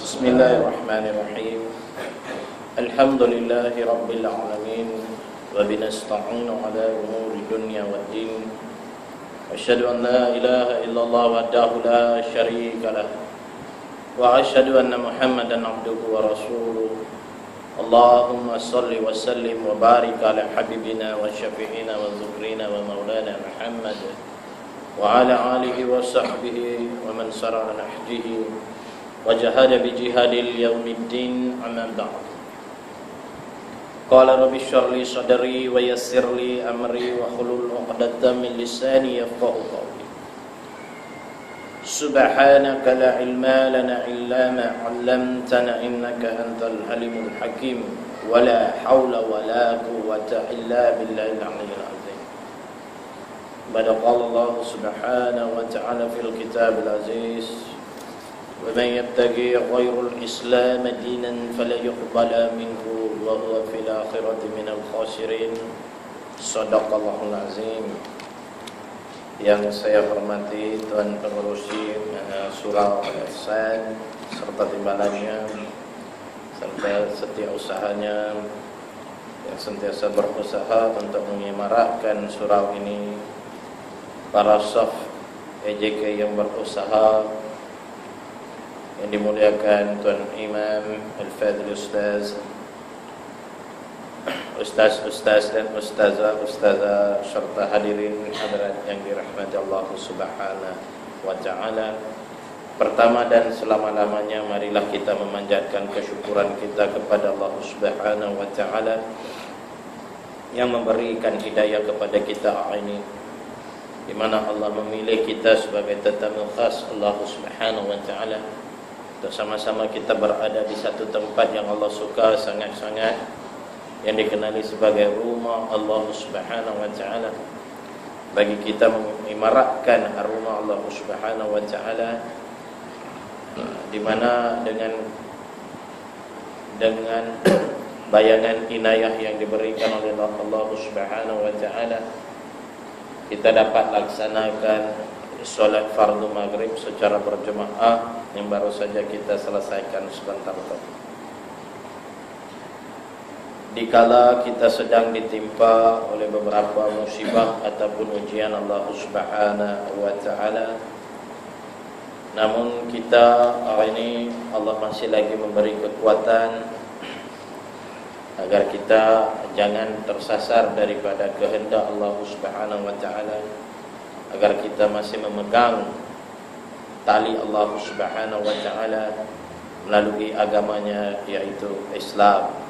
Bismillahirrahmanirrahim. Alhamdulillahi rabbil alamin wa binasta'inu ala umuri dunya waddin. Asyhadu an la ilaha illallah wahdahu la syarika lah wa asyhadu anna Muhammadan abduhu wa rasuluh. Allahumma salli wa sallim wa barik ala habibina wa syafi'ina wa zukrina wa maulana Muhammad wa ala alihi wa sahbihi wa man sara ala nahjihi wa jahada bi jihadil yaumiddin, amma ba'd. Qala rabbi shrah li sadri wa yassir li amri wa hlul 'uqdatam min lisani yafqahu qawli. Subhanaka la ilma lana illa ma 'allamtana innaka antal alimul hakim. Wa la haula wa la quwwata illa billahil 'aliyyil 'azim. Badaqallahu subhanahu wa ta'ala fil kitabil aziz. Wa man yabtaghi ghayral islam dinan fala yuqbala minhu wa huwa fil akhirati minal khasirin. Shadaqallahul azim. Yang saya hormati Tuan Pengurusi Surau Al-Ihsan serta timbalannya serta setiausahanya yang sentiasa berusaha untuk menyemarakkan surau ini, para staf EJK yang berusaha, yang dimuliakan Tuan Imam Al-Fadhil Ustaz dan Ustazah serta hadirin hadirat yang dirahmati Allah Subhanahu wa ta'ala. Pertama dan selama-lamanya marilah kita memanjatkan kesyukuran kita kepada Allah Subhanahu wa ta'ala yang memberikan hidayah kepada kita ini, di mana Allah memilih kita sebagai tetamu khas Allah Subhanahu wa ta'ala untuk sama-sama kita berada di satu tempat yang Allah suka sangat-sangat, yang dikenali sebagai rumah Allah Subhanahu wa ta'ala. Bagi kita mengimaratkan rumah Allah Subhanahu wa ta'ala, di mana dengan bayangan inayah yang diberikan oleh Allah Subhanahu wa ta'ala, kita dapat laksanakan solat fardu maghrib secara berjemaah yang baru saja kita selesaikan sebentar tadi. Dikala kita sedang ditimpa oleh beberapa musibah ataupun ujian Allah Subhanahu wa ta'ala, namun kita hari ini Allah masih lagi memberi kekuatan agar kita jangan tersasar daripada kehendak Allah Subhanahu wa ta'ala, agar kita masih memegang tali Allah Subhanahu wa ta'ala melalui agamanya, yaitu Islam.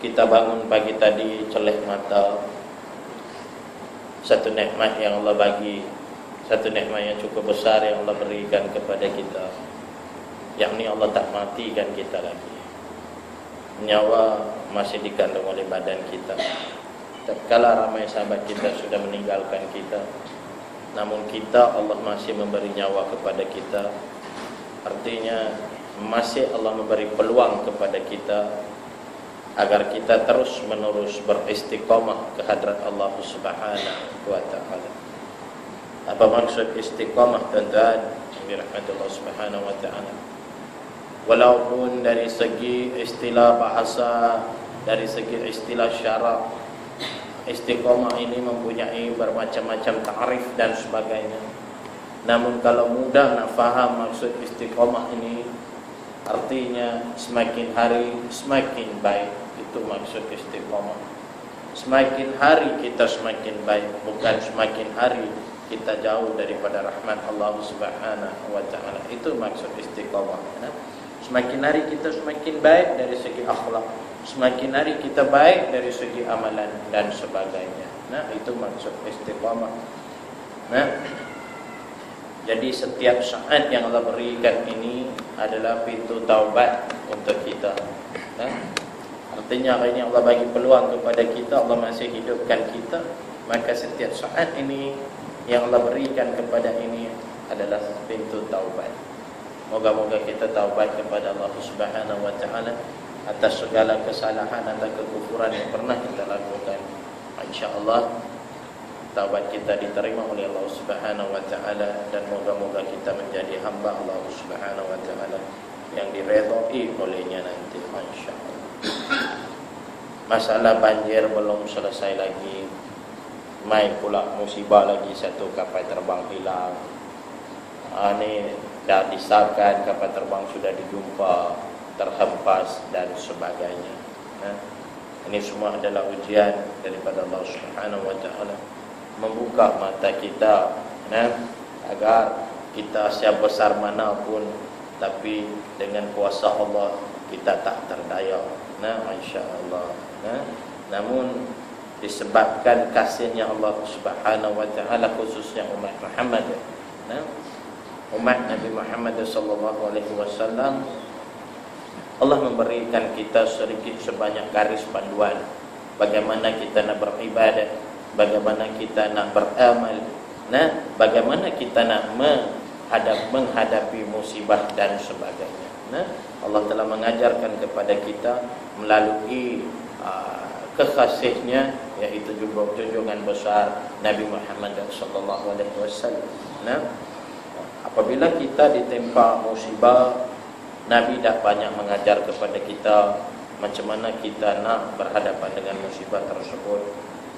Kita bangun pagi tadi celeh mata, satu nikmat yang Allah bagi, satu nikmat yang cukup besar yang Allah berikan kepada kita, yakni Allah tak matikan kita lagi. Nyawa masih dikandung oleh badan kita. Tatkala ramai sahabat kita sudah meninggalkan kita, namun kita, Allah masih memberi nyawa kepada kita. Artinya masih Allah memberi peluang kepada kita agar kita terus menerus beristiqamah ke hadrat Allah Subhanahu wa ta'ala. Apa maksud istiqamah, tuan-tuan yang dirahmati Allah Subhanahu wa ta'ala? Walaupun dari segi istilah bahasa, dari segi istilah syarak, istiqamah ini mempunyai bermacam-macam ta'rif dan sebagainya. Namun kalau mudah nak faham maksud istiqamah ini, artinya semakin hari semakin baik. Itu maksud istiqamah. Semakin hari kita semakin baik, bukan semakin hari kita jauh daripada rahmat Allah Subhanahu wa ta'ala. Itu maksud istiqamah. Semakin hari kita semakin baik dari segi akhlak, semakin hari kita baik dari segi amalan dan sebagainya. Itu maksud istiqamah. Jadi setiap saat yang Allah berikan ini adalah pintu taubat untuk kita. Artinya hari ini Allah bagi peluang kepada kita, Allah masih hidupkan kita, maka setiap saat ini yang Allah berikan kepada ini adalah pintu taubat. Moga-moga kita taubat kepada Allah Subhanahu wa ta'ala atas segala kesalahan atau kekufuran yang pernah kita lakukan. InsyaAllah taubat kita diterima oleh Allah Subhanahu wa taala, dan moga-moga kita menjadi hamba Allah Subhanahu wa taala yang diredai olehnya nanti insyaallah. Masalah banjir belum selesai lagi. Mai pula musibah lagi, satu kapal terbang hilang. Ini dah disahkan, kapal terbang sudah dijumpa, terhempas dan sebagainya. Ini semua adalah ujian daripada Allah Subhanahu wa taala, membuka mata kita agar kita siapa besar mana pun, tapi dengan kuasa Allah kita tak terdaya. Insya-Allah. Namun disebabkan kasihnya Allah Subhanahu wa taala, khususnya umat Muhammad, umat Nabi Muhammad sallallahu alaihi wasallam, Allah memberikan kita sedikit sebanyak garis panduan bagaimana kita nak beribadah, bagaimana kita nak beramal, bagaimana kita nak menghadapi musibah dan sebagainya. Allah telah mengajarkan kepada kita melalui kekasihnya, yaitu junjungan besar Nabi Muhammad sallallahu alaihi wasallam. Apabila kita ditimpa musibah, Nabi dah banyak mengajar kepada kita macam mana kita nak berhadapan dengan musibah tersebut.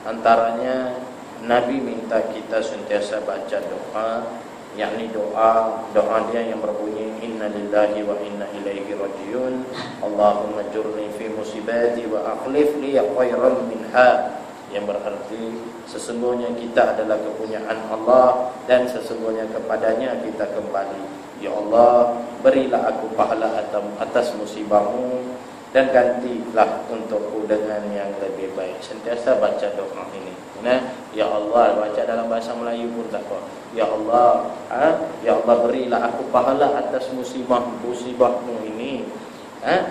Antaranya Nabi minta kita sentiasa baca doa, yakni doa dia yang berbunyi inna lillahi wa inna ilaihi rajiun, Allahumma jurni fi musibati wa akhlif li khairan minha, yang berarti sesungguhnya kita adalah kepunyaan Allah dan sesungguhnya kepadanya kita kembali. Ya Allah, berilah aku pahala atas musibahmu dan gantilah untukku dengan yang lebih baik. Sentiasa baca doa ini. Ya Allah, baca dalam bahasa Melayu pun tak apa. Ya Allah, ya Allah, berilah aku pahala atas musibahmu ini,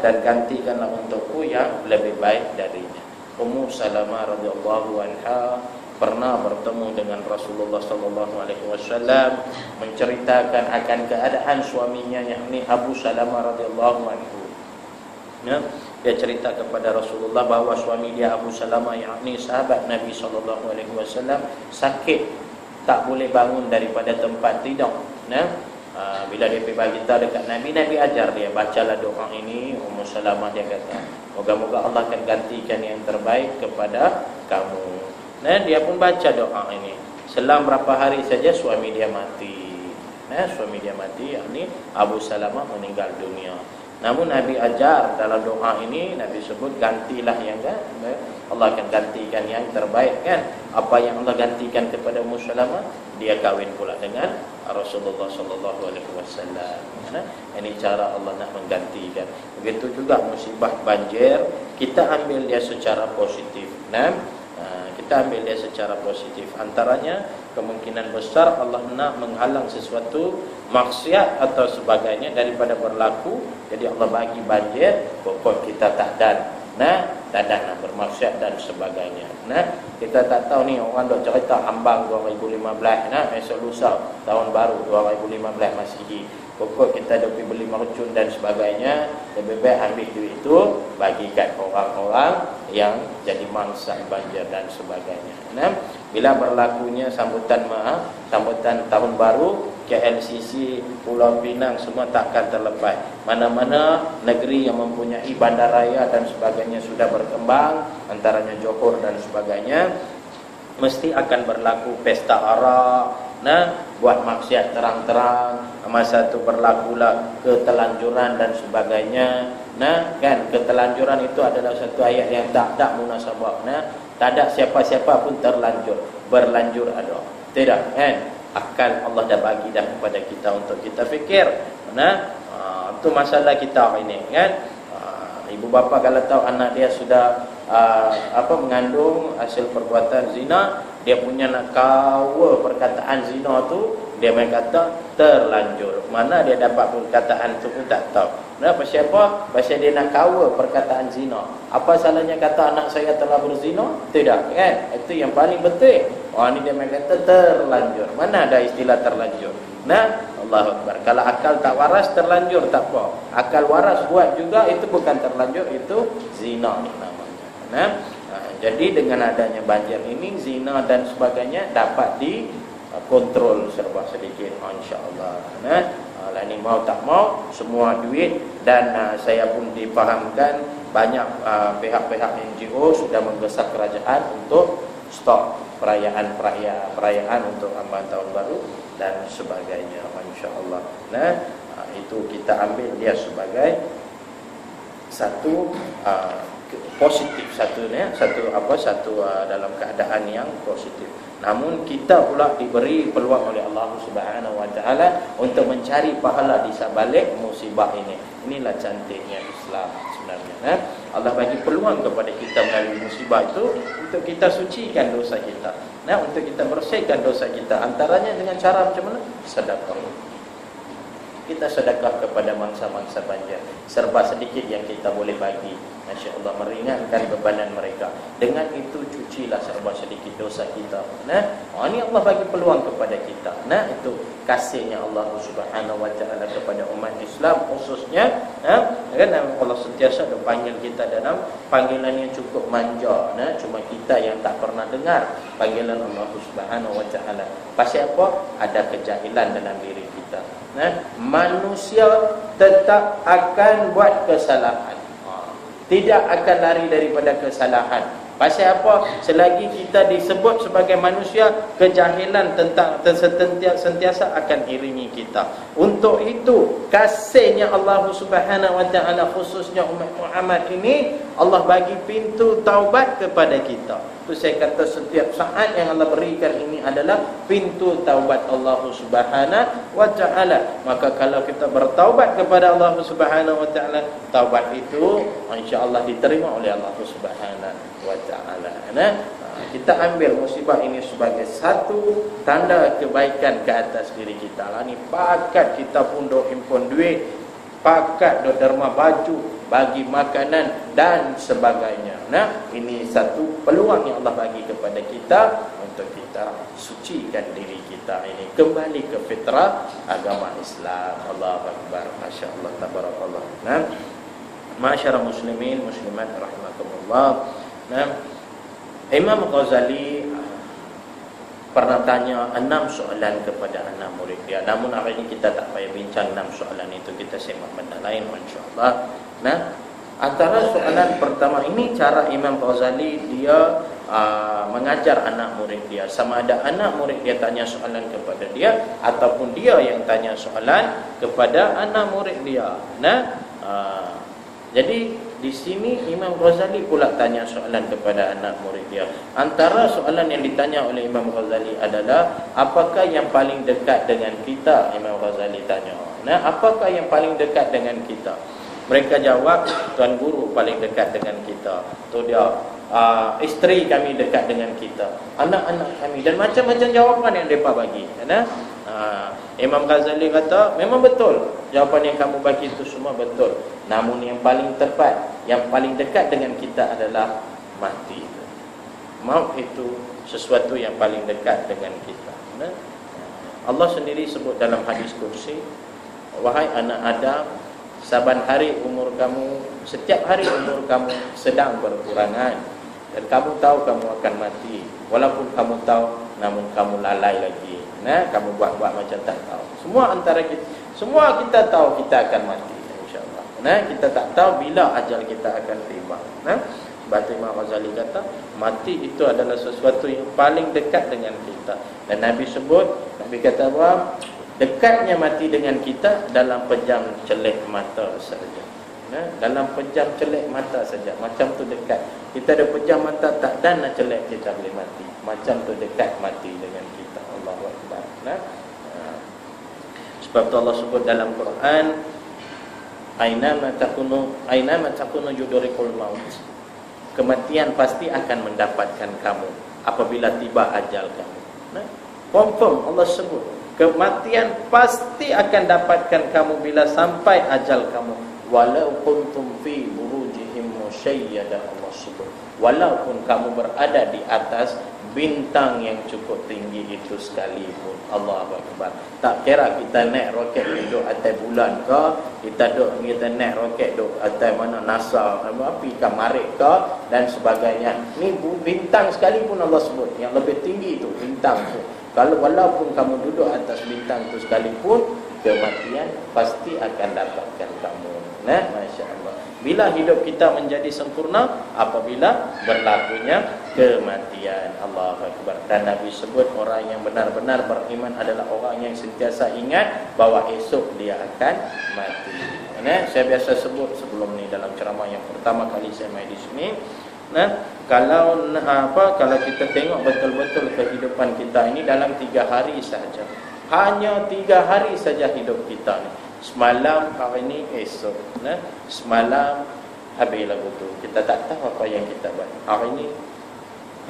dan gantikanlah untukku yang lebih baik darinya. Ummu Salamah radhiyallahu anha pernah bertemu dengan Rasulullah sallallahu alaihi wasallam, menceritakan akan keadaan suaminya, yakni Abu Salamah radhiyallahu anhu. Dia cerita kepada Rasulullah bahawa suami dia Abu Salamah, yakni sahabat Nabi sallallahu alaihi wasallam, sakit, tak boleh bangun daripada tempat tidur. Bila dia pergi bagi tahu dekat Nabi, Nabi ajar dia, bacalah doa ini. Ummu Salamah dia kata, moga-moga Allah akan gantikan yang terbaik kepada kamu. Dia pun baca doa ini. Selang berapa hari saja suami dia mati. Suami dia mati, yakni Abu Salamah meninggal dunia. Namun Nabi ajar dalam doa ini, Nabi sebut gantilah yang Allah akan gantikan yang terbaik, kan? Apa yang Allah gantikan kepada Ummu Salamah, dia kahwin pula dengan Rasulullah sallallahu alaihi wasallam. Ini cara Allah nak menggantikan. Begitu juga musibah banjir, kita ambil dia secara positif. Kita ambil dia secara positif. Antaranya kemungkinan besar Allah nak menghalang sesuatu maksiat atau sebagainya daripada berlaku. Jadi Allah bagi banjir, pokok kita tak dan nak bermaksiat dan sebagainya. Kita tak tahu ni orang dok cerita ambang 2015, esok lusa tahun baru 2015 Masihi. Pokok kita dah pergi beli mercun dan sebagainya, lebih baik ambil duit itu bagikan orang-orang yang jadi mangsa banjir dan sebagainya. Bila berlakunya sambutan tahun baru, KLCC, Pulau Pinang semua takkan terlepas. Mana-mana negeri yang mempunyai bandaraya dan sebagainya sudah berkembang, antaranya Johor dan sebagainya, mesti akan berlaku pesta arak, buat maksiat terang-terang. Masa itu berlakulah ketelanjuran dan sebagainya. Kan ketelanjuran itu adalah satu ayat yang tak ada munasabah. Tak ada siapa-siapa pun berlanjur ada. Tidak, kan? Akal Allah dah bagi dah kepada kita untuk kita fikir. Itu masalah kita ini, kan? Ibu bapa kalau tahu anak dia sudah mengandung hasil perbuatan zina, dia punya nak kawal perkataan zina tu, dia main kata terlanjur. Mana dia dapat perkataan tu pun tak tahu. Kenapa? Siapa? Pasal dia nak kawal perkataan zina. Apa salahnya kata anak saya telah berzina? Tidak, kan? Itu yang paling betul. Ni dia main kata terlanjur. Mana ada istilah terlanjur? Allahu Akbar. Kalau akal tak waras, terlanjur tak apa. Akal waras buat juga, itu bukan terlanjur, itu zina ni namanya. Jadi dengan adanya banjir ini, zina dan sebagainya dapat dikontrol serba sedikit, insya-Allah. Nah, lah ni mau tak mau semua duit, dan saya pun dipahamkan banyak pihak-pihak NGO sudah menggesa kerajaan untuk stop perayaan untuk Ambang Tahun Baru dan sebagainya, insya-Allah. Nah, itu kita ambil dia sebagai satu positif, satu dalam keadaan yang positif. Namun kita pula diberi peluang oleh Allah Subhanahu wa taala untuk mencari pahala di sebalik musibah ini. Inilah cantiknya Islam sebenarnya. Allah bagi peluang kepada kita melalui musibah itu untuk kita sucikan dosa kita. Untuk kita bersihkan dosa kita, antaranya dengan cara macam mana? Sedekah. Kita sedekah kepada mangsa-mangsa banjir, serba sedikit yang kita boleh bagi, Masya Allah, meringankan bebanan mereka. Dengan itu cucilah serba sedikit dosa kita. Ini Allah bagi peluang kepada kita. Itu kasihnya Allah Subhanahu wa taala kepada umat Islam khususnya. Allah sentiasa panggil kita dalam panggilan yang cukup manja. Cuma kita yang tak pernah dengar panggilan Allah Subhanahu wa taala. Pasal apa? Ada kejahilan dalam diri kita. Manusia tetap akan buat kesalahan, tidak akan lari daripada kesalahan. Pasal apa? Selagi kita disebut sebagai manusia, kejahilan sentiasa akan iringi kita. Untuk itu kasihnya Allah Subhanahu wa taala khususnya umat Muhammad ini, Allah bagi pintu taubat kepada kita. Itu saya kata setiap saat yang Allah berikan ini adalah pintu taubat Allah Subhanahu wa taala. Maka kalau kita bertaubat kepada Allah Subhanahu wa taala, taubat itu insya-Allah diterima oleh Allah Subhanahu wa taala. Kita ambil musibah ini sebagai satu tanda kebaikan ke atas diri kita. Ni pakat kita pun dok himpun duit, pakat dok derma baju, bagi makanan dan sebagainya. Ini satu peluang yang Allah bagi kepada kita untuk kita sucikan diri kita ini, kembali ke fitrah agama Islam. Allahu akbar, masyaallah, tabarakallah. Masyarakat muslimin muslimat rahimakumullah. Imam Ghazali pernah tanya 6 soalan kepada anak murid dia. Namun hari ini kita tak payah bincang 6 soalan itu, kita semak benda lain insya-Allah. Antara soalan pertama ini cara Imam Ghazali dia mengajar anak murid dia. Sama ada anak murid dia tanya soalan kepada dia ataupun dia yang tanya soalan kepada anak murid dia. Jadi di sini Imam Ghazali pula tanya soalan kepada anak murid dia. Antara soalan yang ditanya oleh Imam Ghazali adalah, apakah yang paling dekat dengan kita? Imam Ghazali tanya. Apakah yang paling dekat dengan kita? Mereka jawab, Tuan Guru paling dekat dengan kita. Tu dia, isteri kami dekat dengan kita, anak-anak kami, dan macam-macam jawapan yang mereka bagi. Imam Ghazali kata, memang betul jawapan yang kamu bagi itu semua betul. Namun yang paling tepat, yang paling dekat dengan kita adalah mati. Maut itu sesuatu yang paling dekat dengan kita. Allah sendiri sebut dalam hadis kursi, wahai anak Adam, saban hari umur kamu, setiap hari umur kamu sedang berkurangan, dan kamu tahu kamu akan mati. Walaupun kamu tahu, namun kamu lalai lagi. Kamu buat-buat macam tak tahu. Semua kita tahu kita akan mati, insya-Allah. Kita tak tahu bila ajal kita akan tiba. Batu Imam Ghazali kata, mati itu adalah sesuatu yang paling dekat dengan kita. Dan Nabi sebut, Nabi kata apa? Dekatnya mati dengan kita dalam pejam celik mata saja. Dalam pejam celik mata saja. Macam tu dekat. Kita ada pejam mata tak dan nak celik kita boleh mati. Macam tu dekat mati dengan kita. Allahu akbar. Sebab tu Allah sebut dalam Quran, Ainama takunu yudrikul maut. Kematian pasti akan mendapatkan kamu apabila tiba ajal kamu. Confirm Allah sebut, kematian pasti akan dapatkan kamu bila sampai ajal kamu. Walau kuntum fi burujihim musyayyada, Allah sebut, walaupun kamu berada di atas bintang yang cukup tinggi itu sekalipun. Allahu Akbar. Tak kira kita naik roket duduk atas bulan ke, kita naik roket duduk atas mana NASA, api ke Marik ke dan sebagainya. Ni bintang sekalipun Allah sebut yang lebih tinggi itu bintang tu. Kalau walaupun kamu duduk atas bintang tu sekalipun, kematian pasti akan dapatkan kamu. Nah, masya-Allah. Bila hidup kita menjadi sempurna apabila berlakunya kematian. Allahu Akbar. Dan Nabi sebut orang yang benar-benar beriman adalah orang yang sentiasa ingat bahawa esok dia akan mati. Nah, saya biasa sebut sebelum ni dalam ceramah yang pertama kali saya mai di sini. Nah, kalau kita tengok betul-betul kehidupan kita ini dalam 3 hari saja. Hanya 3 hari saja hidup kita ni. Semalam, hari ini, esok. Nah, semalam habis lagu tu. Kita tak tahu apa yang kita buat. Hari ini,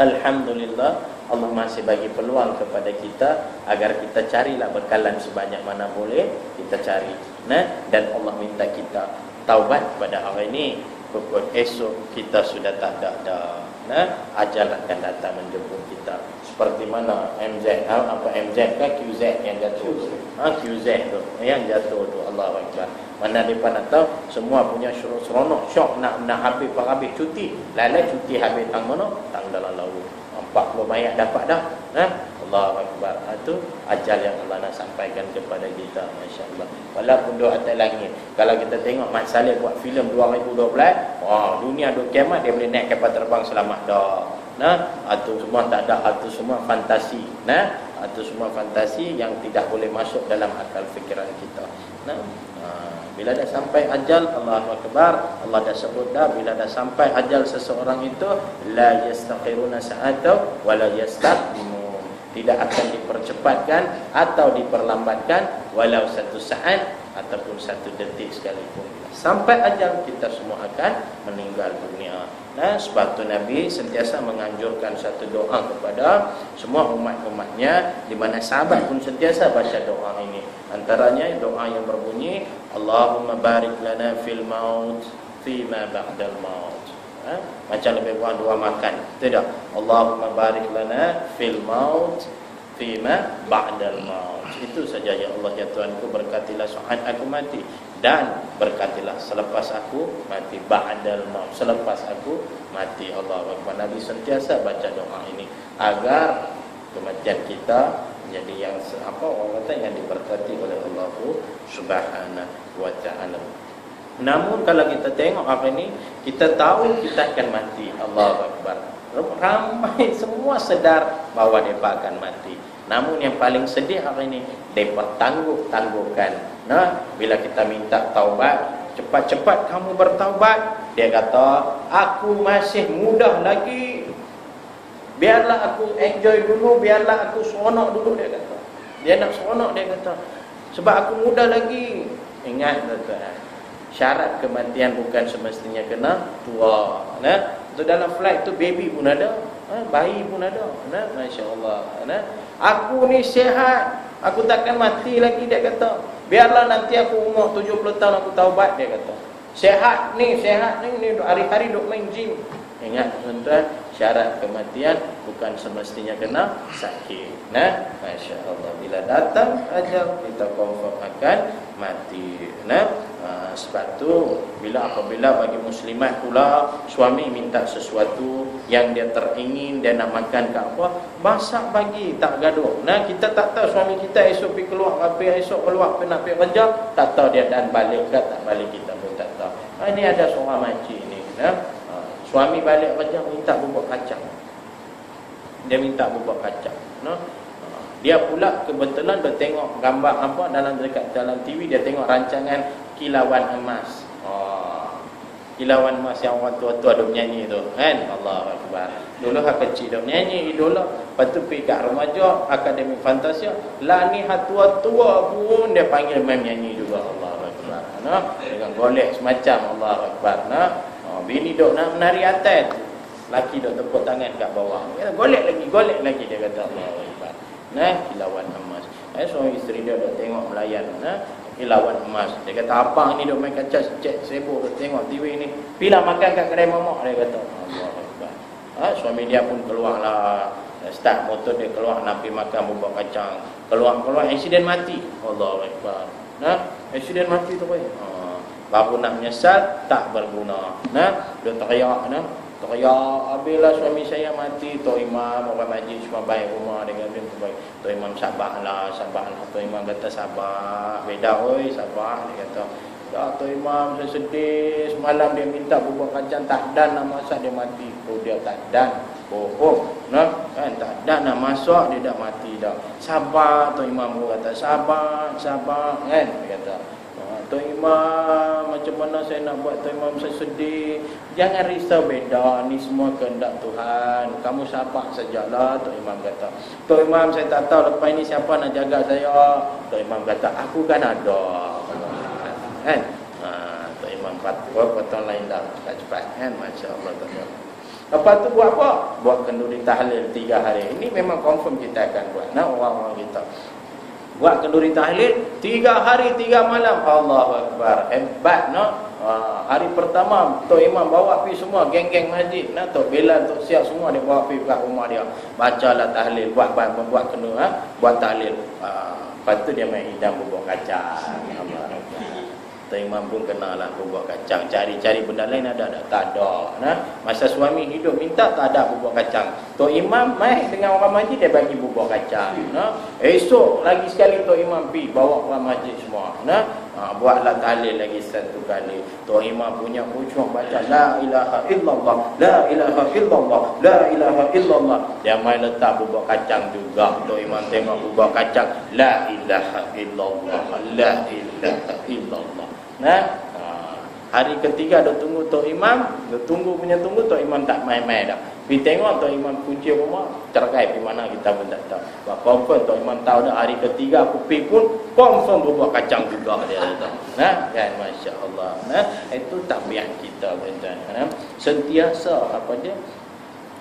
alhamdulillah, Allah masih bagi peluang kepada kita agar kita carilah bekalan sebanyak mana boleh kita cari. Nah, dan Allah minta kita taubat pada hari ini. Pukul esok kita sudah tak ada dah. Nah, ajal akan datang menjemput kita. Seperti mana MZ, MZ ke QZ yang jatuh tu. QZ tu yang jatuh tu. Allahu Akbar. Mana depan tahu semua punya seronok syok nak habis cuti. Lalai cuti habis tang mana? Tang dalam laut. 40 mayat dapat dah. Allahu Akbar. Itu ajal yang Allah nak sampaikan kepada kita, masya-Allah. Walaupun doa atas langit. Kalau kita tengok Mat Saleh buat filem 2012, dunia duk kiamat dia boleh naik kapal terbang selamat dah. Itu semua tak ada, itu semua fantasi. Itu semua fantasi yang tidak boleh masuk dalam akal fikiran kita. Bila dah sampai ajal, Allahu Akbar, Allah dah sebut dah, bila dah sampai ajal seseorang itu, la yastakhiruna sa'atau wa la yastaqdimun. Tidak akan dipercepatkan atau diperlambatkan walau 1 saat ataupun 1 detik sekalipun. Sampai ajal kita semua akan meninggal dunia. Sebab tu Nabi sentiasa menganjurkan satu doa kepada semua umat-umatnya, di mana sahabat pun sentiasa baca doa ini. Antaranya doa yang berbunyi, Allahumma barik lana fil maut fima ba'dal maut. Macam lebih kurang 2 makan. Tidak. Allahumma barik lana fil maut fima ba'dal maut. Itu saja ya Allah ya Tuhanku, berkatilah saat aku mati dan berkatilah selepas aku mati, ba'dal maut, selepas aku mati. Allahu Akbar. Nabi sentiasa baca doa ini agar kematian kita menjadi yang orang kata yang diberkati oleh Allah Subhanahu wa taala. Namun kalau kita tengok apa ini, kita tahu kita akan mati. Allahu Akbar. Ramai semua sedar bahawa mereka akan mati. Namun yang paling sedih hari ini, mereka tangguh-tangguhkan. Bila kita minta taubat, cepat-cepat kamu bertaubat, dia kata, aku masih muda lagi. Biarlah aku enjoy dulu, biarlah aku seronok dulu, dia kata. Dia nak seronok, dia kata. Sebab aku muda lagi. Ingat tuan-tuan, syarat kematian bukan semestinya kena tua. Tu dalam flight tu baby pun ada, bayi pun ada. Masya-Allah. Aku ni sihat, aku takkan mati lagi, dia kata. Biarlah nanti aku umur 70 tahun aku taubat, dia kata. Sihat ni hari-hari duk main gym. Ingat tuan-tuan, syarat kematian bukan semestinya kena sakit. Masya-Allah, bila datang ajal kita confirm akan mati. Sebab tu apabila bagi muslimat pula suami minta sesuatu yang dia teringin, dia nak makan ke apa, masak bagi, tak gaduh. Kita tak tahu suami kita esok pergi keluar, esok keluar nak pergi kerja, tak tahu dia dan balik ke tak balik, kita pun tak tahu. Ini ada seorang makcik ni, suami balik kerja minta bubur kacang. Dia minta bubur kacang. Dia pula kebetulan dia tengok gambar dekat dalam TV, dia tengok rancangan Kilauan Emas. Kilauan Emas yang orang tua-tua duk nyanyi tu, kan? Allahu Akbar. Dulu hak kecil duk nyanyi idola, lepas tu pergi kat remaja Akademi Fantasia. Lah ni hak tua-tua pun dia panggil main nyanyi juga. Allahu Akbar. Dengan golek semacam. Allahu Akbar. Bini duk nak menari atas, laki duk tepuk tangan kat bawah. Golek lagi dia kata. Allahu Akbar. Kilauan Emas. Suami isteri dia duk tengok melayan. Kilauan Emas. Dia kata, abang ni duk main kaca cek sibuk duk tengok TV ni. Pilah makan kat kedai mamak, dia kata. Allahu Akbar. Suami dia pun keluarlah Start motor dia keluar nak pergi makan bubur kacang. Keluar accident mati. Allahu Akbar. Accident mati tu baru nak menyesal tak berguna. Dia teriak teriak, habislah suami saya mati. Tok Imam, orang majlis semua baik rumah dengan dia baik. Tok Imam sabarlah. Tok Imam kata sabar. Beda oi, sabar dia kata. Ya Tok Imam saya sedih. Semalam dia minta bubur kacang tak dan nak masak dia mati. Dia tak dan. Kan tak dan nak masak dia dah mati dah. Sabar Tok Imam kata sabar kan dia kata. Tok Imam, macam mana saya nak buat Tok Imam, saya sedih. Jangan risau beda, ni semua kehendak Tuhan. Kamu sabar sajalah, Tok Imam kata. Tok Imam, saya tak tahu lepas ini siapa nak jaga saya. Tok Imam kata, aku kan ada. Kan? Tok Imam potong lain dah, cepat kan? Masya Allah. Lepas tu buat apa? Buat kenduri tahlil 3 hari. Ini memang confirm kita akan buat. Orang-orang kita buat kenduri tahlil 3 hari 3 malam. Allahu Akbar. Hebat hari pertama Tok Imam bawa pergi semua geng-geng masjid. Tok Bilal, Tok Siap semua dia bawa pergi kat rumah dia. Bacalah tahlil, buat kenduri, buat tahlil. Lepas tu dia main hidang bubur kacang. Tok Imam pun kenalah bubur kacang. Cari-cari benda lain ada tak ada. Masa suami hidup minta tak ada bubur kacang. Tok Imam mai dengan orang masjid dia bagi bubur kacang. Esok lagi sekali Tok Imam pergi bawa orang masjid semua. Buatlah tahlil lagi 1 kali. Tok Imam punya hujung baca la ilaha illallah, la ilaha illallah, la ilaha illallah. Dia mai letak bubur kacang juga. Tok Imam tengok bubur kacang, la ilaha illallah, la ilaha illallah. Hari ketiga dia tunggu Tok Imam, dia tunggu Tok Imam tak main-main dah. Pergi tengok Tok Imam kunci rumah, cerai pergi mana kita pun tak tahu. Confirm Tok Imam tahu dah hari ketiga aku pergi pun confirm bubur kacang juga dia kata. Kan masya-Allah. Itu tabiat kita tuan-tuan.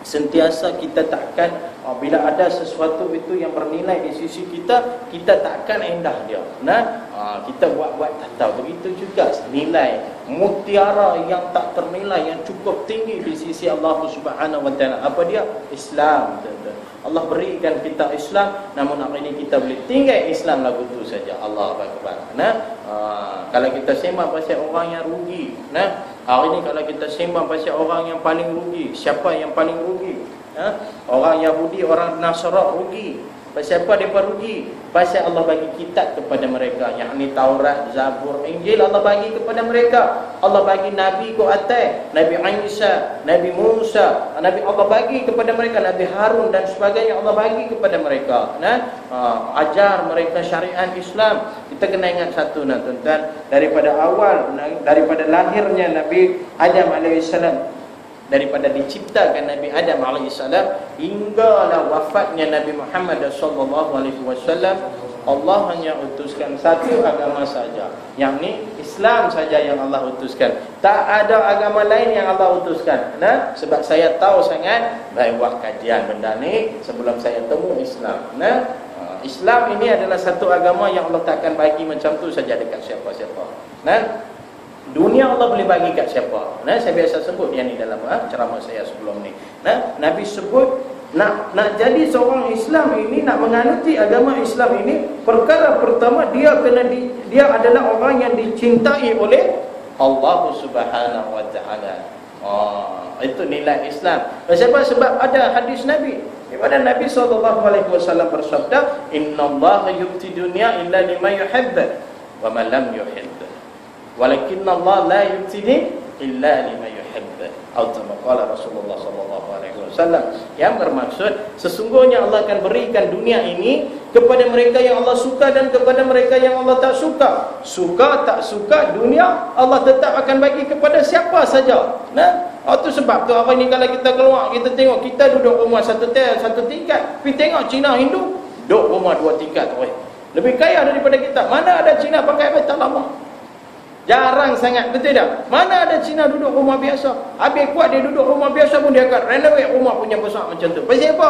Sentiasa kita takkan bila ada sesuatu itu yang bernilai di sisi kita, kita takkan endah dia. Kita buat tak tahu. Begitu juga nilai mutiara yang tak ternilai, yang cukup tinggi di sisi Allah Subhanahu wa taala. Apa dia? Islam. Allah berikan kita Islam, namun hari ini kita boleh tinggal Islam lagu tu saja. Allah Akbar. Kalau kita sembang pasal orang yang rugi, hari ini kalau kita sembang pasal orang yang paling rugi, siapa yang paling rugi? Orang Yahudi, orang Nasara rugi. Pasal apa mereka rugi? Pasal Allah bagi kitab kepada mereka, yakni Taurat, Zabur, Injil Allah bagi kepada mereka. Allah bagi Nabi ke atas, Nabi Isa, Nabi Musa, Nabi Allah bagi kepada mereka, Nabi Harun dan sebagainya Allah bagi kepada mereka. Ajar mereka syariat Islam. Kita kena ingat satu tuan-tuan, daripada awal, daripada lahirnya Nabi Adam alaihissalam, daripada diciptakan Nabi Adam alaihissalam hinggalah wafatnya Nabi Muhammad sallallahu alaihi wasallam, Allah hanya utuskan satu agama saja, yakni Islam saja yang Allah utuskan. Tak ada agama lain yang Allah utuskan. Sebab saya tahu sangat baik buat kajian benda ni sebelum saya temu Islam. Islam ini adalah satu agama yang Allah takkan bagi macam tu saja dekat siapa-siapa. Dunia Allah boleh bagi kat siapa? Saya biasa sebut dia ni dalam ceramah saya sebelum ni. Nabi sebut nak jadi seorang Islam ini, nak menganuti agama Islam ini, perkara pertama dia adalah orang yang dicintai oleh Allah Subhanahu wa taala. Itu nilai Islam. Sebab ada hadis Nabi, di mana Nabi SAW bersabda, "Innallaha yu'ti dunya illa liman yuhibbu wa man lam yuhibbu. Walakinna Allah la yu'tihi illa liman yuhibbu." Atau qala Rasulullah sallallahu alaihi wasallam, yang bermaksud sesungguhnya Allah akan berikan dunia ini kepada mereka yang Allah suka dan kepada mereka yang Allah tak suka. Suka tak suka, dunia Allah tetap akan bagi kepada siapa saja. Itu sebab tu hari ni kalau kita keluar, kita tengok kita duduk rumah satu tingkat, pergi tengok Cina Hindu duduk rumah 2 tingkat lebih kaya daripada kita. Mana ada Cina pakai petak lama? Jarang sangat, betul tak? Mana ada Cina duduk rumah biasa? Habis kuat dia duduk rumah biasa pun dia akan renovate rumah punya besar macam tu. Pasal apa?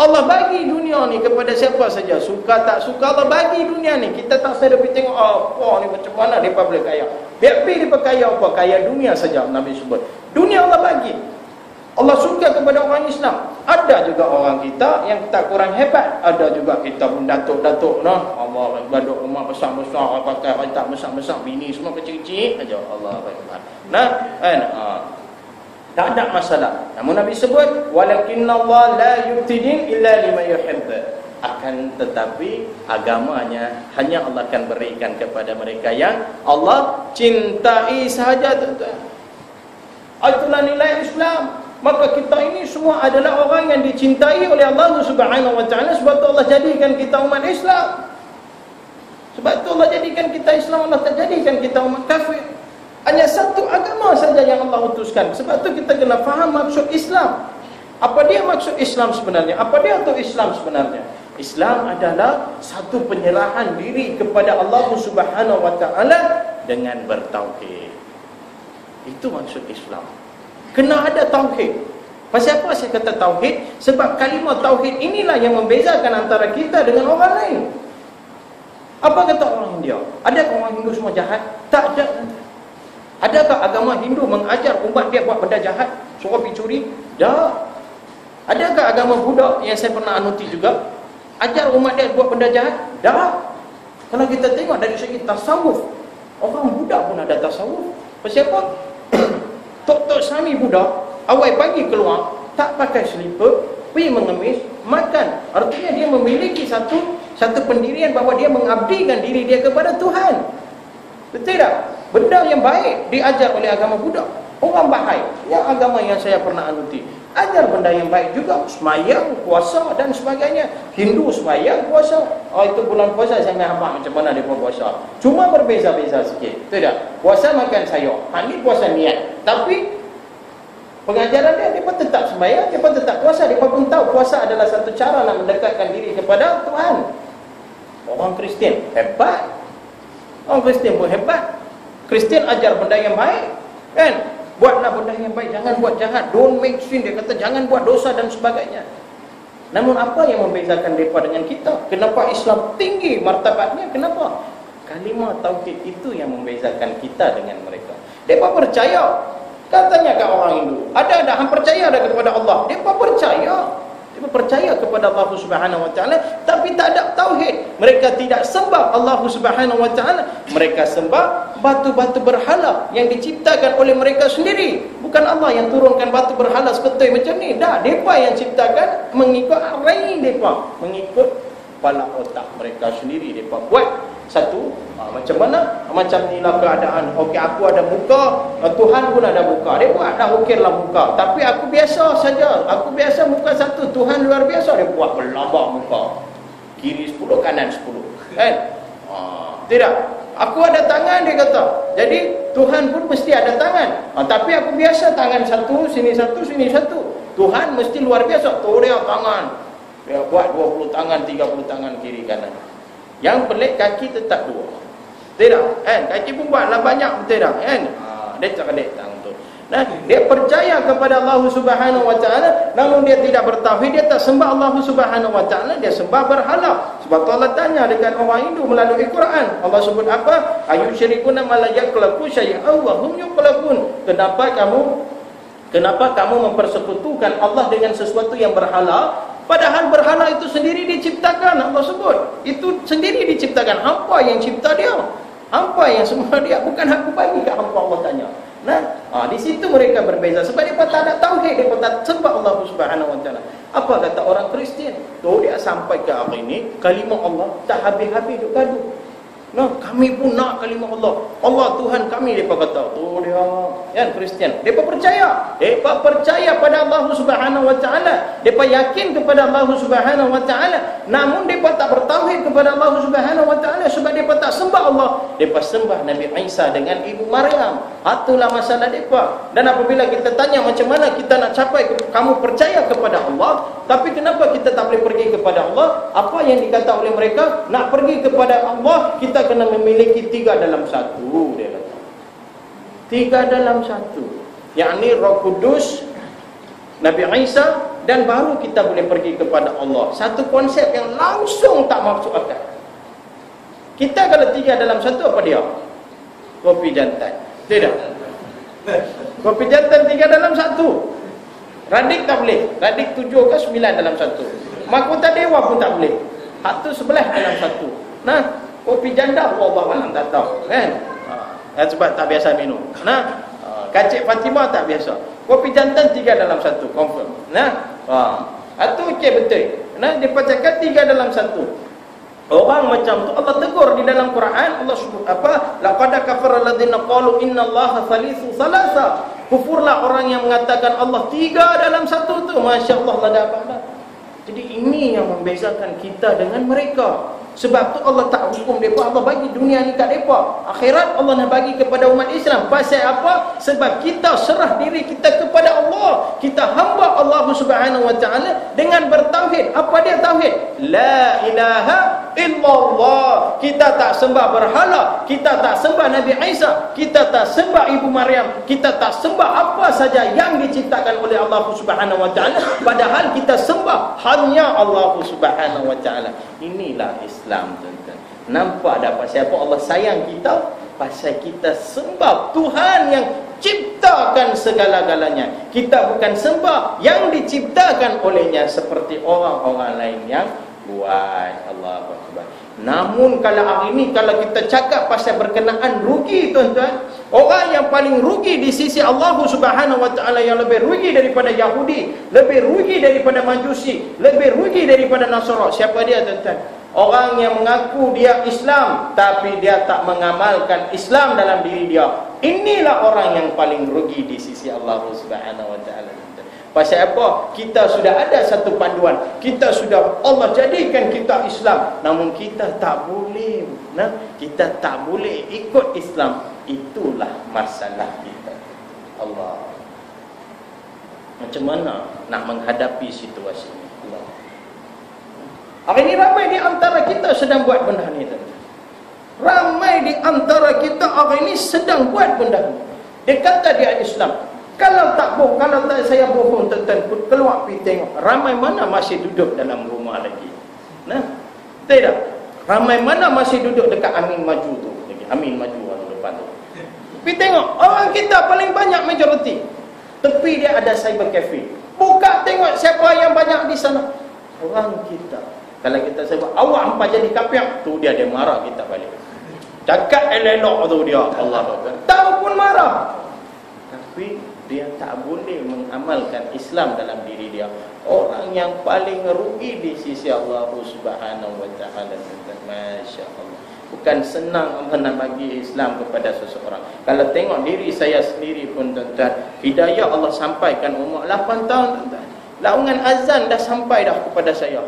Allah bagi dunia ni kepada siapa saja. Suka tak suka Allah bagi dunia ni. Kita tak sedar pergi tengok ni macam mana mereka boleh kaya. Biar pergi mereka kaya apa? Kaya dunia saja Nabi sebut. Dunia Allah bagi. Allah suka kepada orang Islam. Ada juga orang kita yang tak kurang hebat. Ada juga kita pun datuk-datuk noh. Allah baduk rumah besar-besar, pakai kereta besar-besar, bini semua kecil-kecil aja. Allah Akbar. Nah, kan? Tak ada masalah. Namun Nabi sebut, walakinnallaha la yubtidin illa liman yuhibb. Akan tetapi agamanya hanya Allah akan berikan kepada mereka yang Allah cintai sahaja, tuan-tuan. Itulah nilai Islam. Maka kita ini semua adalah orang yang dicintai oleh Allah Subhanahu wa taala, sebab tu Allah jadikan kita umat Islam. Sebab tu Allah jadikan kita Islam, Allah tak jadikan kita umat kafir. Hanya satu agama saja yang Allah utuskan. Sebab tu kita kena faham maksud Islam. Apa dia maksud Islam sebenarnya? Apa dia tu Islam sebenarnya? Islam adalah satu penyerahan diri kepada Allah Subhanahu wa taala dengan bertauhid. Itu maksud Islam. Kena ada tauhid. Pasal apa saya kata tauhid? Sebab kalimah tauhid inilah yang membezakan antara kita dengan orang lain. Apa kata orang India? Adakah orang Hindu semua jahat? Tak ada. Adakah agama Hindu mengajar umat dia buat benda jahat, suruh pergi curi? Tak. Adakah agama Buddha yang saya pernah anuti juga ajar umat dia buat benda jahat? Tak. Kalau kita tengok dari segi tasawuf, orang Buddha pun ada tasawuf. Pasal apa? Tok-tok Sami Buddha awal pagi keluar, tak pakai selipar, pergi mengemis, makan. Artinya dia memiliki satu pendirian bahawa dia mengabdikan diri dia kepada Tuhan. Betul tak? Benda yang baik diajar oleh agama Buddha. Orang Bahai, yang agama yang saya pernah anuti, ajar benda yang baik juga. Semayang, puasa dan sebagainya. Hindu semayang, puasa. Itu bulan puasa saya nampak macam mana dia puasa. Cuma berbeza-beza sikit. Betul tak? Puasa makan sayur. Ini puasa niat. Tapi pengajaran dia pun tetap sembahyang, dia pun tetap puasa. Dia pun tahu puasa adalah satu cara nak mendekatkan diri kepada Tuhan. Orang Kristian hebat. Orang Kristian pun hebat. Kristian ajar benda yang baik, kan? Buatlah benda yang baik, jangan buat jahat. Don't make sin. Dia kata jangan buat dosa dan sebagainya. Namun apa yang membezakan mereka dengan kita? Kenapa Islam tinggi martabatnya? Kenapa? Kalimah tauhid itu yang membezakan kita dengan mereka. Mereka percaya. Katanya kat orang Hindu, ada hang percaya ada kepada Allah. Mereka percaya. Mereka percaya kepada Allah Subhanahu wa taala, tapi tak ada tauhid. Mereka tidak sembah Allah Subhanahu wa taala. Mereka sembah batu-batu berhala yang diciptakan oleh mereka sendiri. Bukan Allah yang turunkan batu berhala seketui macam ni. Dah, mereka yang ciptakan mengikut arahi mereka, mengikut kepala otak mereka sendiri. Mereka buat satu macam mana? Macam inilah keadaan. Okey, aku ada muka, Tuhan pun ada muka. Dia buat dah okeylah muka. Tapi aku biasa saja. Aku biasa muka satu. Tuhan luar biasa. Dia buat berlabak muka. Kiri 10, kanan 10. Kan? Tidak. Aku ada tangan, dia kata. Jadi Tuhan pun mesti ada tangan. Tapi aku biasa tangan satu, sini satu, sini satu. Tuhan mesti luar biasa. Tu dia tangan. Dia buat 20 tangan, 30 tangan kiri kanan. Yang pelik kaki tetap dua. Tidak, kan? Kaki pun buatlah banyak, betul tak? Kan? Dia tak ada tangan tu. Nah, dia percaya kepada Allah Subhanahu wa taala, namun dia tidak bertauhid, dia tak sembah Allah Subhanahu wa taala, dia sembah berhala. Sebab tu Allah tanya dekat orang Hindu melalui Quran. Allah sebut apa? Ayusyrikuna ma la yakhluqu syai'an wa hum yakhluqun. Kenapa kamu mempersekutukan Allah dengan sesuatu yang berhala? Padahal berhala itu sendiri diciptakan. Allah sebut itu sendiri diciptakan. Hampa yang cipta dia, hampa yang semua dia. Bukan aku bagi kat hampa, Allah tanya. Nah, di situ mereka berbeza. Sebab mereka tak ada tauhid, mereka tak sembah Allah Subhanahu wa taala. Apa kata orang Kristian? Tu dia sampai ke hari ini kalimah Allah tak habis-habis duk gaduh. Nah, kami pun nak kalimah Allah. Allah Tuhan kami, mereka kata. Tu dia, kan Kristian. Mereka percaya. Mereka percaya pada Allah Subhanahu wa taala. Mereka yakin kepada Allah Subhanahu wa taala. Namun mereka tak bertauhid kepada Allah Subhanahu wa taala sebab mereka tak sembah Allah. Mereka sembah Nabi Isa dengan ibu Maryam. Itulah masalah mereka. Dan apabila kita tanya macam mana kita nak capai kamu percaya kepada Allah, tapi kenapa kita tak boleh pergi kepada Allah? Apa yang dikata oleh mereka? Nak pergi kepada Allah, kita kena memiliki 3 dalam 1, dia kata. 3 dalam 1. Yakni Roh Kudus, Nabi Isa, dan baru kita boleh pergi kepada Allah. Satu konsep yang langsung tak masuk akal. Kita kalau 3 dalam 1 apa dia? Kopi jantan. Tidak. Kopi jantan 3 dalam 1. Radik tak boleh. Radik 7 ke 9 dalam satu. Mahkota dewa pun tak boleh. Hak tu 11 dalam satu. Nah, kopi janda Allah malam tak tahu kan. Sebab tak biasa minum. Nah, kacik Fatimah tak biasa. Kopi jantan 3 dalam satu, confirm. Nah, itu okey betul. Nah, dia cakap 3 dalam satu. Orang macam tu Allah tegur di dalam Quran. Allah sebut apa? Laqad kafara alladziina qalu innallaha thalithu thalatha. Kufurlah orang yang mengatakan Allah 3 dalam satu tu. Masya-Allah tak ada apa-apa. Jadi ini yang membezakan kita dengan mereka. Sebab tu Allah tak hukum mereka, Allah bagi dunia ni kat mereka. Akhirat Allah nak bagi kepada umat Islam. Pasal apa? Sebab kita serah diri kita kepada Allah. Kita hamba Allah Subhanahu wa taala dengan bertauhid. Apa dia tauhid? La ilaha illallah. Kita tak sembah berhala, kita tak sembah Nabi Isa, kita tak sembah Ibu Maryam, kita tak sembah apa saja yang diciptakan oleh Allah Subhanahu wa taala, padahal kita sembah hanya Allah Subhanahu wa taala. Inilah Islam, tuan-tuan. Nampak tak pasal apa Allah sayang kita? Pasal kita sembah Tuhan yang ciptakan segala-galanya. Kita bukan sembah yang diciptakan olehnya seperti orang-orang lain yang buat. Allahu Akbar. Namun kalau hari ini kalau kita cakap pasal berkenaan rugi, tuan-tuan, orang yang paling rugi di sisi Allah Subhanahu wa taala, yang lebih rugi daripada Yahudi, lebih rugi daripada Majusi, lebih rugi daripada Nasara, siapa dia, tuan-tuan? Orang yang mengaku dia Islam tapi dia tak mengamalkan Islam dalam diri dia. Inilah orang yang paling rugi di sisi Allah Subhanahu wa taala. Pasal apa? Kita sudah ada satu panduan. Kita sudah, Allah jadikan kita Islam, namun kita tak boleh. Kita tak boleh ikut Islam. Itulah masalah kita. Allah. Macam mana nak menghadapi situasi ini? Allah. Hari ini ramai di antara kita sedang buat benda ni, tuan. Ramai di antara kita hari ini sedang buat benda ni. Dia kata dia Islam. Kalau tak bohong, kalau tak saya bohong, tuan-tuan, keluar pergi tengok. Ramai mana masih duduk dalam rumah lagi? Nah, tidak. Ramai mana masih duduk dekat Amin Maju tu lagi. Amin Maju orang depan tu. Pergi tengok, orang kita paling banyak majoriti. Tepi dia ada cyber cafe. Buka tengok siapa yang banyak di sana. Orang kita. Kalau kita sebut awak hampa jadi kapiak, tu dia marah kita balik. Cakap elok tu dia, Allah Akbar. Tahu pun marah. Tapi dia tak boleh mengamalkan Islam dalam diri dia. Orang yang paling rugi di sisi Allah Subhanahu wa taala. Masya-Allah. Bukan senang Allah nak bagi Islam kepada seseorang. Kalau tengok diri saya sendiri pun, tuan-tuan, hidayah Allah sampaikan umur 8 tahun, tuan-tuan. Laungan azan dah sampai dah kepada saya.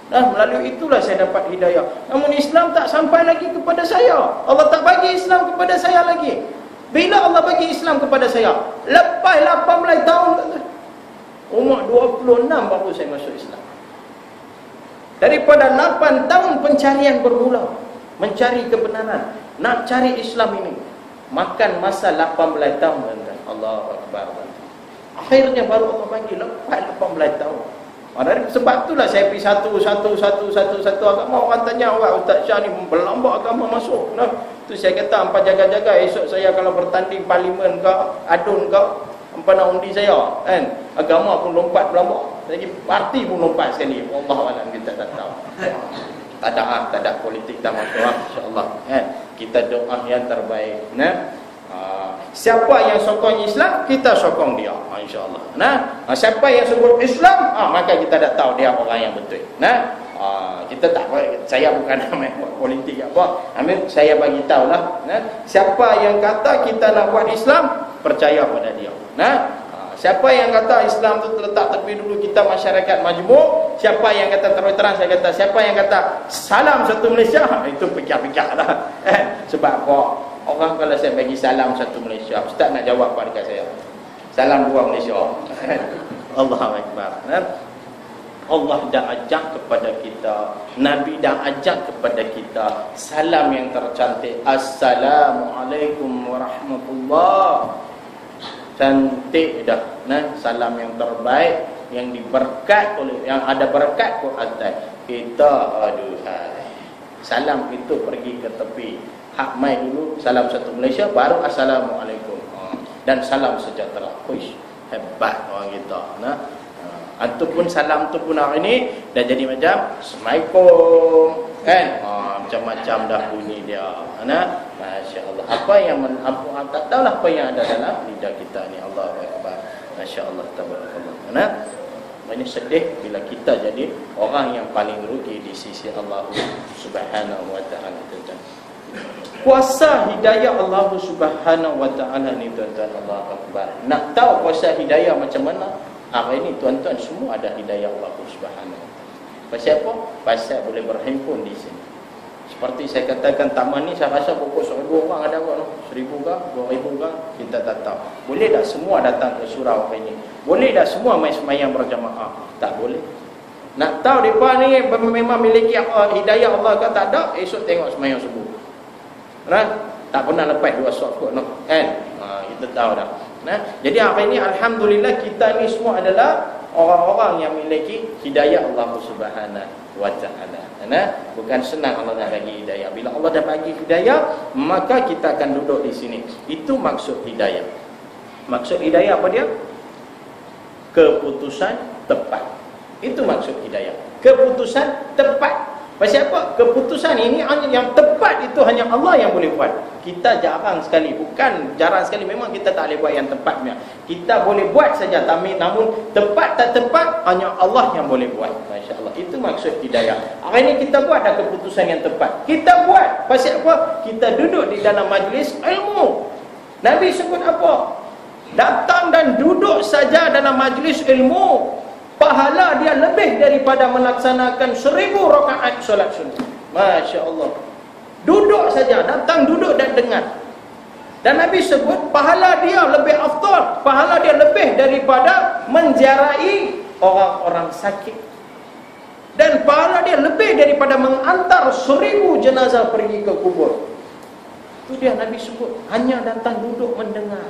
Melalui itulah saya dapat hidayah. Namun Islam tak sampai lagi kepada saya. Allah tak bagi Islam kepada saya lagi. Bila Allah bagi Islam kepada saya? Lepas 18 tahun, umur 26 baru saya masuk Islam. Daripada 8 tahun pencarian bermula, mencari kebenaran, nak cari Islam ini, makan masa 18 tahun. Allahu Akbar. Akhirnya baru Allah bagi lepas 18 tahun. Sebab itulah saya pergi satu agama. Orang tanya, awak Ustaz Syah ni berlambak agama masuk. Tu saya kata, hampa jaga-jaga esok saya kalau bertanding parlimen ke, adun ke, hampa nak undi saya, kan? Agama pun lompat berlambak. Lagi parti pun lompat sekali. Wallahualam, kita tak tahu. Tak ada politik tak masuk, insya-Allah, kan? Kita doa yang terbaik. Siapa yang sokong Islam, kita sokong dia, insya-Allah. Siapa yang sebut Islam, maka kita dah tahu dia orang yang betul. Kita tak, saya bukan main politik apa. Saya bagi tahulah. Siapa yang kata kita nak buat Islam, percaya pada dia. Siapa yang kata Islam tu terletak tepi dulu, kita masyarakat majmuk. Siapa yang kata, terus terang saya kata, siapa yang kata salam satu Malaysia, itu pikir-pikir lah. Sebab apa? Orang kalau saya bagi salam satu Malaysia, Ustaz nak jawab apa dekat saya? Salam dua Malaysia. Allahu Akbar. Allah dah ajak kepada kita, Nabi dah ajak kepada kita salam yang tercantik. Assalamualaikum warahmatullahi. Cantik dah. Salam yang terbaik, yang diberkat oleh, yang ada berkat ke atas. Kita aduhai. Salam itu pergi ke tepi. Hak mai dulu salam satu Malaysia, baru assalamualaikum. Dan salam sejahtera. Uish, Hebat orang kita. Nah, antum pun salam tu pun hari ni dah jadi macam Assalamualaikum kan. Macam-macam dah bunyi dia. Nah, masya-Allah. Apa yang tak tahulah apa yang ada dalam lidah kita ni. Allahu akbar. Masya-Allah, tabarakallah. Nah, ini sedih bila kita jadi orang yang paling rugi di sisi Allah Subhanahu wa taala, tuan-tuan. Kuasa hidayah Allah Subhanahu wa taala ni, tuan-tuan, Allahu akbar. Nak tahu kuasa hidayah macam mana? Hari ini tuan-tuan semua ada hidayah Allah Subhanahu wa taala. Pasal apa? Pasal boleh berhimpun di sini. Seperti saya katakan, taman ni saya rasa pokok 1,000 orang ada kot, 1,000 ke 2,000 ke, kita tak tahu. Boleh tak semua datang ke surau hari ini? Boleh tak semua mai sembahyang berjamaah? Tak boleh. Nak tahu depa ni memang miliki hidayah Allah ke tak ada? Esok tengok sembahyang subuh. Nah, tak pernah lepas 2 soft kot noh, kan? Kita tahu dah. Nah, jadi hari ini alhamdulillah kita ni semua adalah orang-orang yang memiliki hidayah Allah Subhanahu wa taala. Nah, bukan senang Allah nak bagi hidayah. Bila Allah dah bagi hidayah, maka kita akan duduk di sini. Itu maksud hidayah. Maksud hidayah apa dia? Keputusan tepat. Itu maksud hidayah. Keputusan tepat. Pasal apa? Keputusan ini yang tepat itu hanya Allah yang boleh buat. Kita jarang sekali, bukan jarang sekali, memang kita tak boleh buat yang tepatnya. Kita boleh buat saja, namun tepat tak tepat hanya Allah yang boleh buat. Masya-Allah. Itu maksud hidayah. Hari ini kita buat dah keputusan yang tepat. Kita buat. Pasal apa? Kita duduk di dalam majlis ilmu. Nabi sebut apa? Datang dan duduk saja dalam majlis ilmu, pahala dia lebih daripada melaksanakan 1,000 rakaat solat sunnah. Masya Allah. Duduk saja, datang duduk dan dengar. Dan Nabi sebut pahala dia lebih afdal, pahala dia lebih daripada menziarahi orang-orang sakit. Dan pahala dia lebih daripada mengantar 1,000 jenazah pergi ke kubur. Itu dia Nabi sebut, hanya datang duduk mendengar.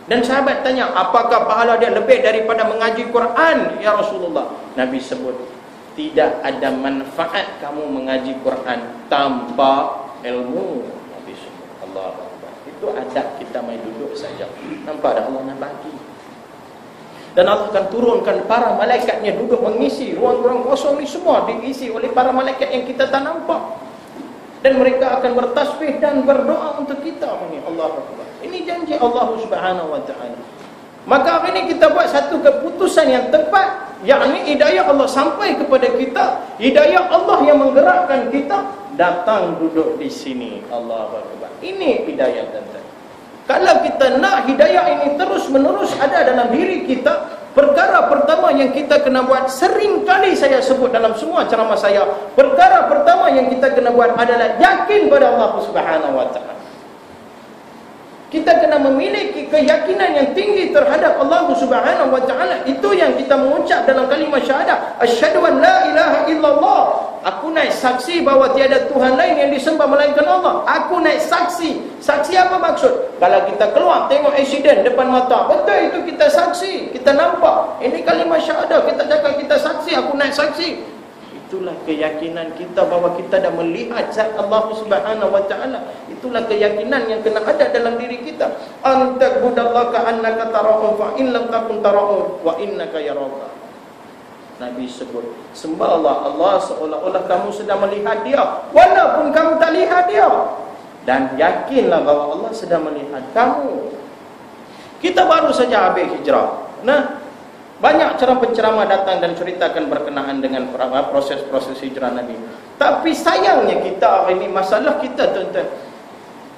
Dan sahabat tanya, apakah pahala dia lebih daripada mengaji Quran, ya Rasulullah? Nabi sebut, tidak ada manfaat kamu mengaji Quran tanpa ilmu. Nabi sebut, Allahu Akbar. Itu adab kita main duduk saja. Nampak dah Allah nak bagi. Dan Allah akan turunkan para malaikatnya duduk mengisi ruang-ruang kosong ni, semua diisi oleh para malaikat yang kita tak nampak. Dan mereka akan bertasbih dan berdoa untuk kita. Allahu Akbar. Ini janji Allah Subhanahu wa taala. Maka hari ini kita buat satu keputusan yang tepat, yakni hidayah Allah sampai kepada kita. Hidayah Allah yang menggerakkan kita datang duduk di sini. Allahu Akbar. Ini hidayah tuan-tuan. Kalau kita nak hidayah ini terus menerus ada dalam diri kita, perkara pertama yang kita kena buat, sering kali saya sebut dalam semua ceramah saya, perkara pertama yang kita kena buat adalah yakin pada Allah Subhanahu wa taala. Kita kena memiliki keyakinan yang tinggi terhadap Allah Subhanahu wa taala. Itu yang kita mengucap dalam kalimah syahadah, asyhadu an la ilaha illallah. Aku naik saksi bahawa tiada Tuhan lain yang disembah melainkan Allah. Aku naik saksi. Saksi apa maksud? Kalau kita keluar tengok aksiden depan mata, betul itu kita saksi, kita nampak. Ini kalimah syahadah, kita cakap kita saksi, aku naik saksi. Itulah keyakinan kita bahawa kita dah melihat zat Allah Subhanahu wa taala. Itulah keyakinan yang kena ada dalam diri kita. Antakbudallaha ka'annaka tarahu fa in lam takun tarahu wa innaka yaraka. Nabi sebut, sembahlah Allah seolah-olah kamu sedang melihat dia, walaupun kamu tak lihat dia. Dan yakinlah bahawa Allah sedang melihat kamu. Kita baru saja habis hijrah. Nah, banyak penceramah datang dan ceritakan berkenaan dengan proses-proses hijrah Nabi. Tapi sayangnya kita hari ini, masalah kita tuan-tuan,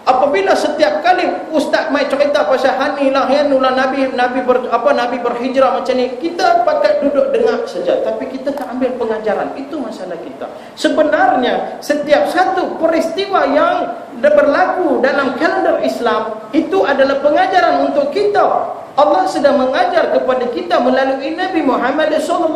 apabila setiap kali ustaz mai cerita pasal hanilah yanulah Nabi berhijrah macam ni, kita pakat duduk dengar saja, tapi kita tak ambil pengajaran. Itu masalah kita. Sebenarnya setiap satu peristiwa yang berlaku dalam kalender Islam itu adalah pengajaran untuk kita. Allah sedang mengajar kepada kita melalui Nabi Muhammad SAW.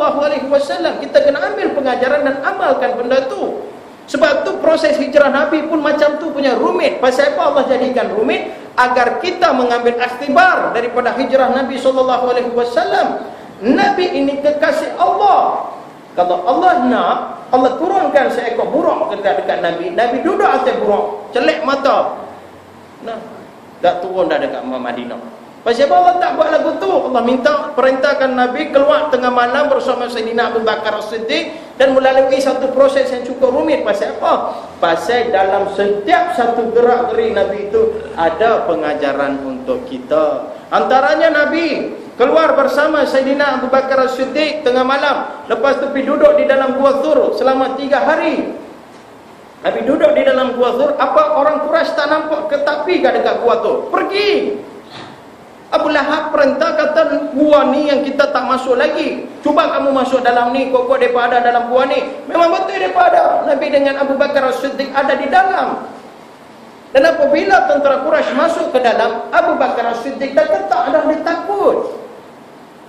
Kita kena ambil pengajaran dan amalkan benda tu. Sebab tu proses hijrah Nabi pun macam tu punya rumit. Pasal apa Allah jadikan rumit? Agar kita mengambil ikhtibar daripada hijrah Nabi SAW. Nabi ini kekasih Allah. Kalau Allah nak, Allah turunkan seekor buruk dekat Nabi. Nabi duduk atas buruk, celek mata. Nah, dah turun dah dekat Madinah. Pasal apa Allah tak buat lagu tu? Allah minta perintahkan Nabi keluar tengah malam bersama Sayyidina Abu Bakar As-Siddiq dan melalui satu proses yang cukup rumit. Pasal apa? Pasal dalam setiap satu gerak-geri Nabi itu ada pengajaran untuk kita. Antaranya Nabi keluar bersama Sayyidina Abu Bakar As-Siddiq tengah malam. Lepas tu pergi duduk di dalam Gua Thur selama 3 hari. Nabi duduk di dalam Gua Thur. Apa orang Quraisy tak nampak ke tepi ke dekat Gua Thur? Pergi. Abu Lahab perintah, kata gua ni yang kita tak masuk lagi. Cuba kamu masuk dalam ni, kok mereka ada dalam gua ni. Memang betul mereka ada. Nabi dengan Abu Bakar As-Siddiq ada di dalam. Dan apabila tentera Quraisy masuk ke dalam, Abu Bakar As-Siddiq dah ketak dan dia takut.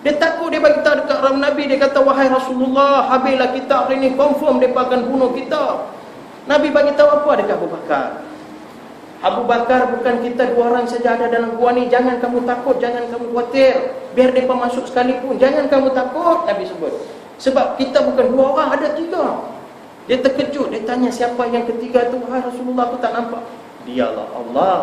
Dia takut, dia bagi tahu dekat Nabi, dia kata, wahai Rasulullah, habislah kita hari ni, confirm mereka akan bunuh kita. Nabi bagi tahu apa dekat Abu Bakar? Abu Bakar, bukan kita 2 orang saja ada dalam gua ni. Jangan kamu takut, jangan kamu khawatir. Biar mereka masuk sekalipun, jangan kamu takut, Nabi sebut. Sebab kita bukan 2 orang, ada 3. Dia terkejut, dia tanya siapa yang ketiga tu? Wahai Rasulullah, aku tak nampak. Dialah Allah.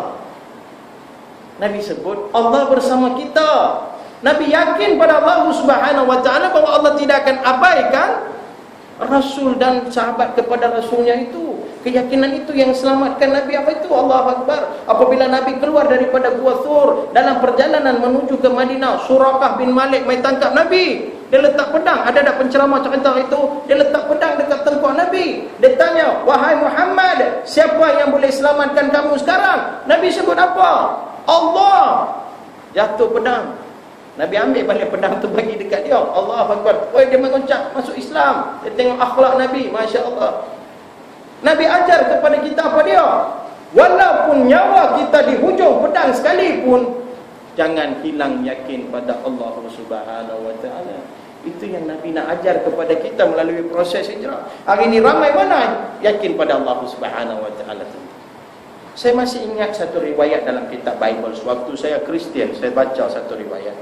Nabi sebut Allah bersama kita. Nabi yakin pada Allah Subhanahu wa taala bahawa Allah tidak akan abaikan Rasul dan sahabat kepada Rasulnya itu. Keyakinan itu yang selamatkan Nabi. Apa itu? Allahu Akbar. Apabila Nabi keluar daripada Gua Thur dalam perjalanan menuju ke Madinah, Suraqah bin Malik mai tangkap Nabi. Dia letak pedang. Ada tak penceramah cerita itu? Dia letak pedang dekat tengkuk Nabi. Dia tanya, wahai Muhammad, siapa yang boleh selamatkan kamu sekarang? Nabi sebut apa? Allah. Jatuh pedang. Nabi ambil balik pedang tu bagi dekat dia. Allahu Akbar. Dia mengucap masuk Islam. Dia tengok akhlak Nabi, masya-Allah. Nabi ajar kepada kita apa dia? Walaupun nyawa kita di hujung pedang sekalipun, jangan hilang yakin pada Allah Subhanahu wa taala. Itu yang Nabi nak ajar kepada kita melalui proses hijrah. Hari ini ramai mana yakin pada Allah Subhanahu wa taala. Saya masih ingat satu riwayat dalam kitab Bible. Sewaktu saya Kristian, saya baca satu riwayat.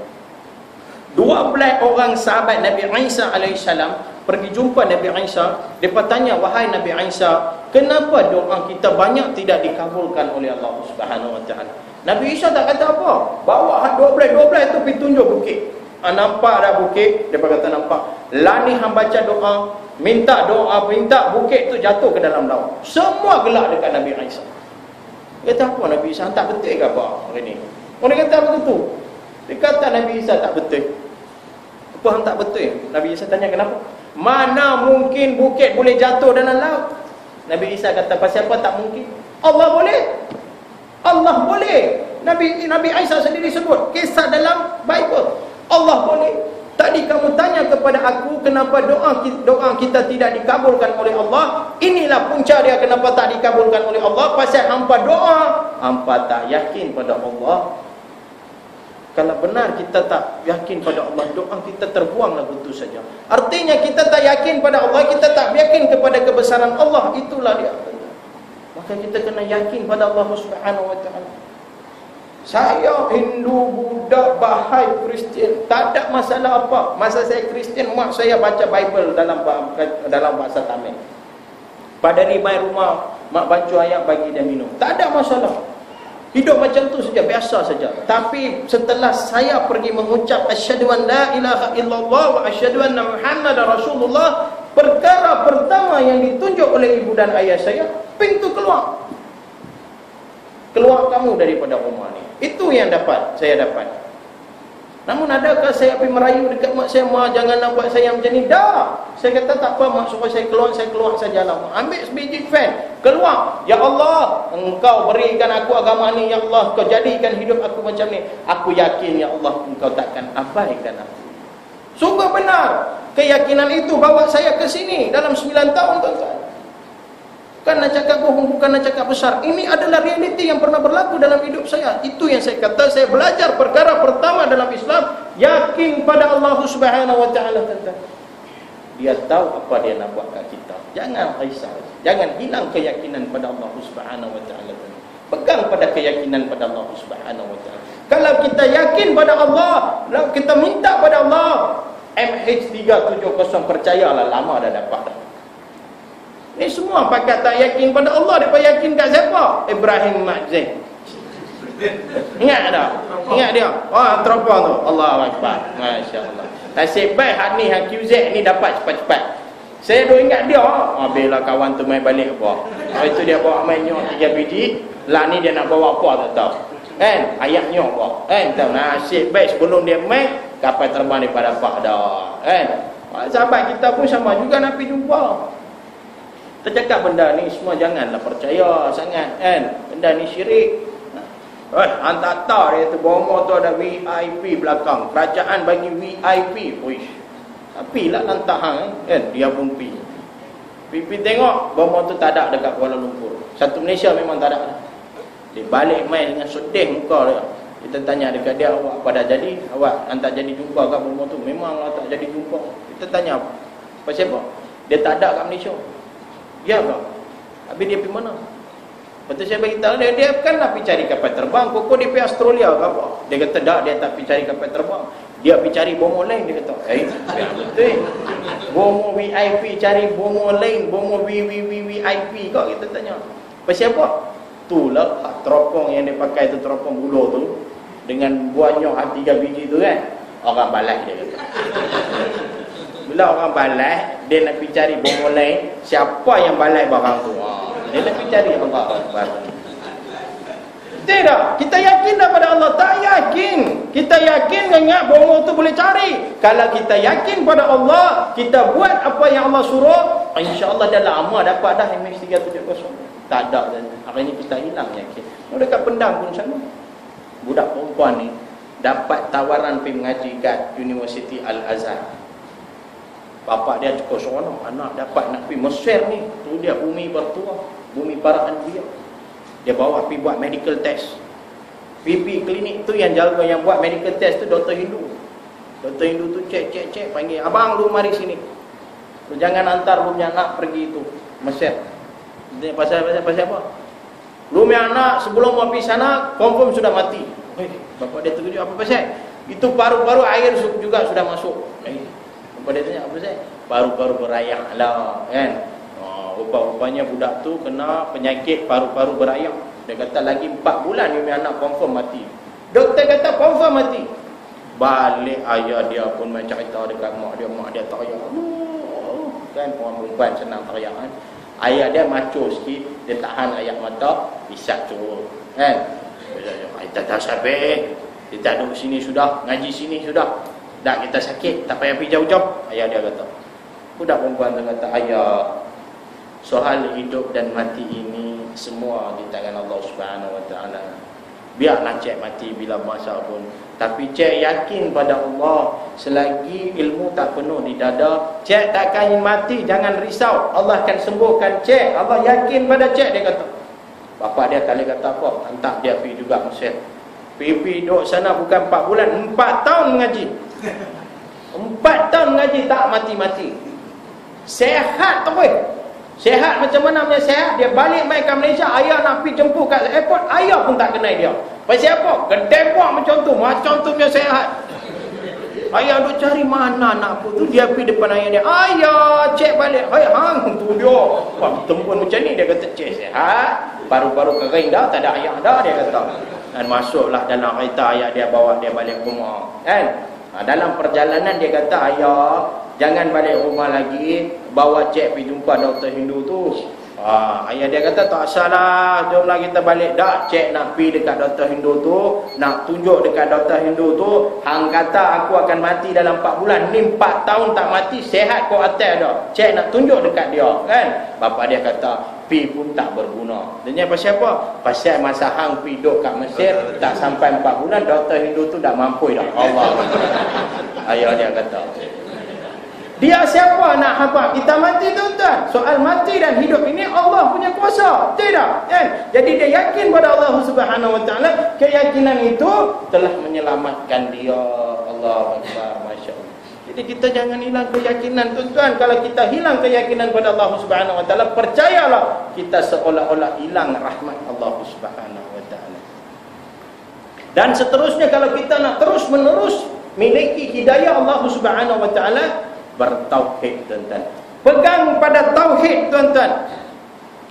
12 orang sahabat Nabi Isa alaihissalam pergi jumpa Nabi Isa. Mereka tanya, wahai Nabi Isa, kenapa doa kita banyak tidak dikabulkan oleh Allah Subhanahu wa taala? Nabi Isa tak kata apa. Bawa 12 itu pergi tunjuk bukit. Nampak dah bukit? Dia kata nampak. Lani hang baca doa, minta doa, minta bukit tu jatuh ke dalam laut. Semua gelak dekat Nabi Isa. Dia kata apa Nabi Isa? Tak betul ke apa hari ni? Orang kata begitu. Dia kata Nabi Isa tak betul. Apa hang tak betul? Nabi Isa tanya kenapa? Mana mungkin bukit boleh jatuh dalam laut? Nabi Isa kata pasal apa tak mungkin? Allah boleh. Allah boleh. Nabi Isa sendiri sebut kisah dalam Bible. Allah boleh. Tadi kamu tanya kepada aku kenapa doa kita tidak dikabulkan oleh Allah. Inilah punca dia kenapa tak dikabulkan oleh Allah. Pasal hampa doa, hampa tak yakin pada Allah. Kalau benar kita tak yakin pada Allah, doa kita terbuanglah begitu saja. Artinya kita tak yakin pada Allah, kita tak yakin kepada kebesaran Allah. Itulah dia. Maka kita kena yakin pada Allah Subhanahu wa taala. Saya Hindu, Buddha, Bahai, Kristian, tak ada masalah apa. Masa saya Kristian, mak saya baca Bible dalam bahasa Tamil. Pada ribai rumah, mak baca ayat bagi dia minum. Tak ada masalah. Hidup macam tu saja, biasa saja. Tapi setelah saya pergi mengucap asyhadu an la ilaha illallah wa asyhadu anna Muhammadar Rasulullah, perkara pertama yang ditunjuk oleh ibu dan ayah saya, pintu keluar. Keluar kamu daripada rumah ni. Itu yang saya dapat. Namun adakah saya pergi merayu dekat mak saya, mak janganlah buat saya macam ni? Tak. Saya kata tak apa, mak suruh saya keluar sajalah. Ambil sebiji fan, keluar. Ya Allah, engkau berikan aku agama ni. Ya Allah, kau jadikan hidup aku macam ni. Aku yakin ya Allah, engkau takkan abaikan aku. Sungguh benar. Keyakinan itu bawa saya ke sini dalam 9 tahun tuan-tuan. Bukan nak cakap bohong, bukan nak cakap besar. Ini adalah realiti yang pernah berlaku dalam hidup saya. Itu yang saya kata, saya belajar perkara pertama dalam Islam, yakin pada Allah Subhanahu wa taala. Dia tahu apa dia nak buat kat kita. Jangan risau. Jangan hilang keyakinan pada Allah Subhanahu wa taala. Pegang pada keyakinan pada Allah Subhanahu wa taala. Kalau kita yakin pada Allah, kalau kita minta pada Allah, MH370 percayalah lama dah dapat dah. Ni semua pakat tak yakin pada Allah, dia yakin kat siapa? Ibrahim Ma'zin. Ingat tak? Ingat dia. Wah, teropong tu. Allahu Akbar. Masya-Allah. Nasib baik hak ni hak QZ ni dapat cepat-cepat. Saya duk ingat dia. Bila kawan tu main balik apa. Itu dia bawa main nyok 3 biji. Lah ni dia nak bawa apa tak tahu. Kan? Ayatnya apa? Kan? Tahu nasib baik sebelum dia main kapal terbang daripada Pak dah. Kan? Sahabat kita pun sama juga nak pergi jumpa. Kita cakap benda ni semua janganlah percaya sangat kan. Benda ni syirik. Hantar tahu dia tu bomo tu ada VIP belakang. Kerajaan bagi VIP. Uish. Tapi lah lantak hang kan. Dia pun pergi tengok bomo tu tak ada dekat Kuala Lumpur. Satu Malaysia memang tak ada. Dia balik main dengan sedih muka dia. Kita tanya dekat dia, awak pada jadi? Awak hantar jadi jumpa kat bomo tu? Memanglah tak jadi jumpa. Kita tanya apa? Pasal apa? Dia tak ada kat Malaysia. Ya ke? Habis dia pergi mana? Betul saya beritahu dia kan nak pergi cari kapal terbang. Pokok dia pergi Australia ke apa? Dia kata tak, dia tak pergi cari kapal terbang. Dia pergi cari bomo lain. Dia kata betul. Bomo VIP cari bomo lain. Bomo VIP kau kita tanya. Pasal apa? Itulah teropong yang dia pakai tu, teropong buluh tu. Dengan buahnya 3 biji tu kan. Orang balas dia kata. Bila orang balas, dia nak pergi cari bomo lain. Siapa yang balas barang tu? Dia nak pergi cari Allah Akbar. Tidak, kita yakin daripada Allah. Tak yakin. Kita yakin ingat bomo tu boleh cari. Kalau kita yakin pada Allah, kita buat apa yang Allah suruh, insya-Allah dah lama dapat dah MH370. Tak ada. Hari ni kita hilang yakin. Dekat Pendang pun sama. Budak perempuan ni dapat tawaran pergi mengaji kat University Al-Azhar. Bapak dia cukup seronok, anak dapat nak pergi Mesir ni. Tu dia bumi bertuah, bumi para anbiya. Dia bawa pergi buat medical test. PP klinik tu yang jaga, yang buat medical test tu Dr. Hindu. Dr. Hindu tu cek panggil, abang lu mari sini. Lu jangan hantar lu punya anak pergi tu Mesir. Dia pasal apa? Lu punya anak sebelum mau pergi sana confirm sudah mati. Bapak dia terkejut, apa pasal? Itu paru-paru air juga sudah masuk. Bapak dia tanya, apa pasal? Paru-paru berayak lah kan. Rupa-rupanya budak tu kena penyakit paru-paru berayak. Dia kata lagi 4 bulan ni anak confirm mati. Doktor kata confirm mati. Balik ayah dia pun macam cerita dekat mak dia teriak. Kan orang perempuan senang teriak kan. Ayah dia maco sikit, dia tahan air mata, isap turun. Kan? Kita tak sampai. Kita duduk sini sudah, ngaji sini sudah. Tak kita sakit, tak payah pergi jauh-jauh. Ayah dia kata. Budak perempuan tu kata, ayah, soal hidup dan mati ini semua di tangan Allah Subhanahu Wa Taala. Biarlah cik mati bila masa pun, tapi cik yakin pada Allah. Selagi ilmu tak penuh di dada, cik takkan mati. Jangan risau, Allah akan sembuhkan cik. Allah yakin pada cik, dia kata. Bapak dia kali kata apa? Hantar dia pergi juga Mesir. Pergi duduk sana bukan 4 bulan, 4 tahun mengaji. 4 tahun mengaji tak mati-mati. Sehat terus. Sehat macam mana punya sehat? Dia balik main ke Malaysia, ayah nak pergi jemput kat airport, ayah pun tak kenal dia. Pasal apa? Gedebak macam tu punya sehat. Ayah duk cari mana anak tu. Dia pergi depan ayah dia, ayah cek balik. Hai hang tu dia. Wah, tempun macam ni, dia kata cek sehat. Paru-paru kering dah, tak ada ayah dah, dia kata. Dan masuklah dalam kereta, ayah dia bawa dia balik rumah. Kan? Dalam perjalanan dia kata, ayah jangan balik rumah lagi, bawa cik pergi jumpa Dr. Hindu tu. Ayah dia kata tak salah, jomlah kita balik. Dak, cik nak pergi dekat Dr. Hindu tu, nak tunjuk dekat Dr. Hindu tu, hang kata aku akan mati dalam 4 bulan. Ni 4 tahun tak mati, sehat kau atas dah. Cik nak tunjuk dekat dia, kan? Bapak dia kata, pergi pun tak berguna. Dia pasal apa? Pasal masa hang pergi duduk kat Mesir, tak sampai 4 bulan, Dr. Hindu tu dah mampu dah. Allah. Ayah dia kata. Dia siapa nak hafal? Kita mati tuan-tuan. Soal mati dan hidup ini Allah punya kuasa. Tidak, kan? Jadi dia yakin pada Allah Subhanahu Wa Taala. Keyakinan itu telah menyelamatkan dia. Allah Akbar, masya-Allah. Jadi kita jangan hilang keyakinan tuan-tuan. Kalau kita hilang keyakinan pada Allah Subhanahu Wa Taala, percayalah kita seolah-olah hilang rahmat Allah Subhanahu Wa Taala. Dan seterusnya kalau kita nak terus-menerus miliki hidayah Allah Subhanahu Wa Taala, bertauhid tuan-tuan. Pegang pada tauhid tuan-tuan.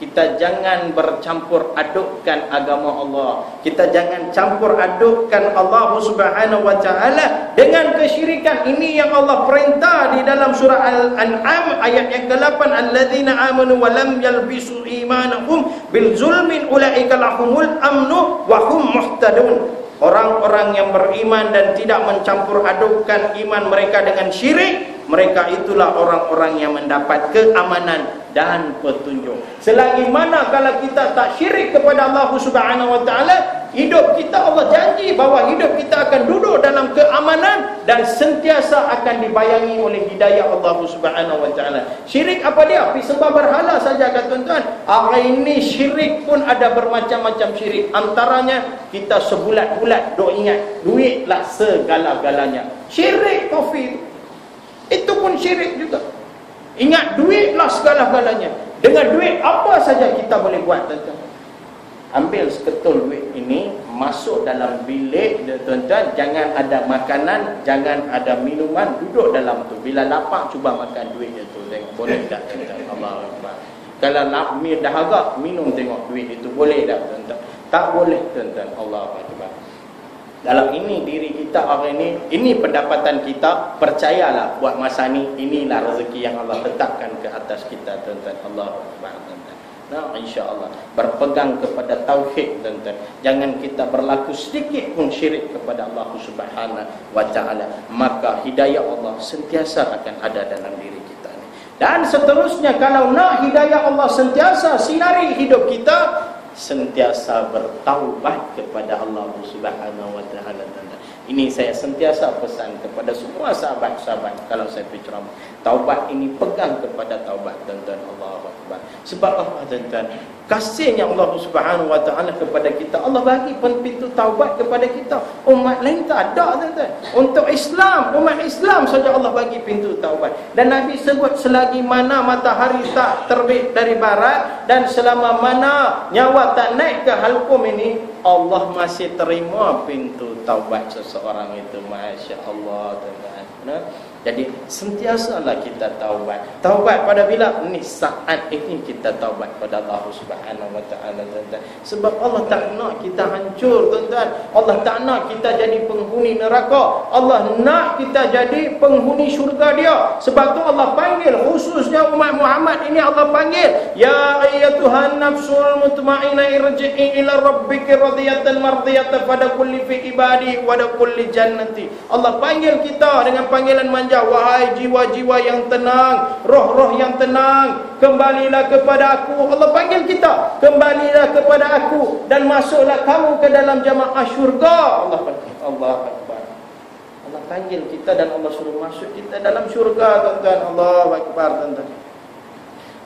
kita jangan bercampur adukkan agama Allah. Kita jangan campur adukkan Allah Subhanahu wa taala dengan kesyirikan. Ini yang Allah perintah di dalam surah Al-An'am ayat yang ke-8, alladzina amanu wa lam yalbisu imanahum bil zulmin ulaika lahumul amnu wa hum muhtadun. Orang-orang yang beriman dan tidak mencampur adukkan iman mereka dengan syirik, mereka itulah orang-orang yang mendapat keamanan dan petunjuk. Selagi mana kalau kita tak syirik kepada Allah Subhanahu wa taala, hidup kita Allah janji bahawa hidup kita akan duduk dalam keamanan dan sentiasa akan dibayangi oleh hidayah Allah Subhanahu wa taala. Syirik apa dia? Pergi sembah berhala saja kata tuan-tuan. Hari ini syirik pun ada bermacam-macam syirik. Antaranya kita sebulat-bulat dok ingat duitlah segala-galanya. Syirik kafir. Itu pun syirik juga. Ingat duitlah segala-galanya. Dengan duit apa saja kita boleh buat tuan-tuan. Ambil seketul duit ini, masuk dalam bilik tuan-tuan, jangan ada makanan, jangan ada minuman, duduk dalam tu. Bila lapar cuba makan duit itu, tengok boleh tak tuan-tuan. Allahu Akbar. Kalau dah agak minum tengok duit itu, boleh tak tuan-tuan? Tak boleh tuan-tuan. Allahu Akbar. Dalam ini diri kita hari ini pendapatan kita, percayalah buat masa ni, inilah rezeki yang Allah letakkan ke atas kita tuan-tuan. Allahu Akbar tuan-tuan. Nah, insya-Allah berpegang kepada tauhid tuan-tuan. Jangan kita berlaku sedikit pun syirik kepada Allah Subhanahu wa taala, maka hidayah Allah sentiasa akan ada dalam diri kita ni. Dan seterusnya, kalau nak hidayah Allah sentiasa sinari hidup kita, sentiasa bertaubat kepada Allah Subhanahu wa taala. Ini saya sentiasa pesan kepada semua sahabat-sahabat kalau saya berceramah. Taubat ini pegang kepada taubat tuan-tuan. Allahu Akbar. Sebab apa tuan-tuan? Kasihnya Allah Subhanahu wa taala kepada kita, Allah bagi pintu taubat kepada kita. Umat lain tak ada tuan-tuan. Untuk Islam, umat Islam saja Allah bagi pintu taubat. Dan Nabi sebut selagi mana matahari tak terbit dari barat dan selama mana nyawa tak naik ke halqum ini, Allah masih terima pintu taubat seseorang itu. Masya-Allah tuan-tuan. Jadi sentiasalah kita taubat. Taubat pada bila? Ni saat ini kita taubat pada Allah Subhanahu wa taala tuan-tuan. Sebab Allah tak nak kita hancur tuan-tuan. Allah tak nak kita jadi penghuni neraka. Allah nak kita jadi penghuni syurga dia. Sebab tu Allah panggil khususnya umat Muhammad ini, Allah panggil, ya ayyatuhan nafsul mutmainnah irji'i ila rabbiki radiyatan mardiyatan pada kulli fi ibadi wa da kulli jannati. Allah panggil kita dengan panggilan manja. Wahai jiwa-jiwa yang tenang, roh-roh yang tenang, kembalilah kepada aku. Allah panggil kita, kembalilah kepada aku dan masuklah kamu ke dalam jamaah syurga. Allah panggil. Allah Akbar. Allah panggil kita dan Allah suruh masuk kita dalam syurga tuan-tuan. Allah Akbar tuan-tuan.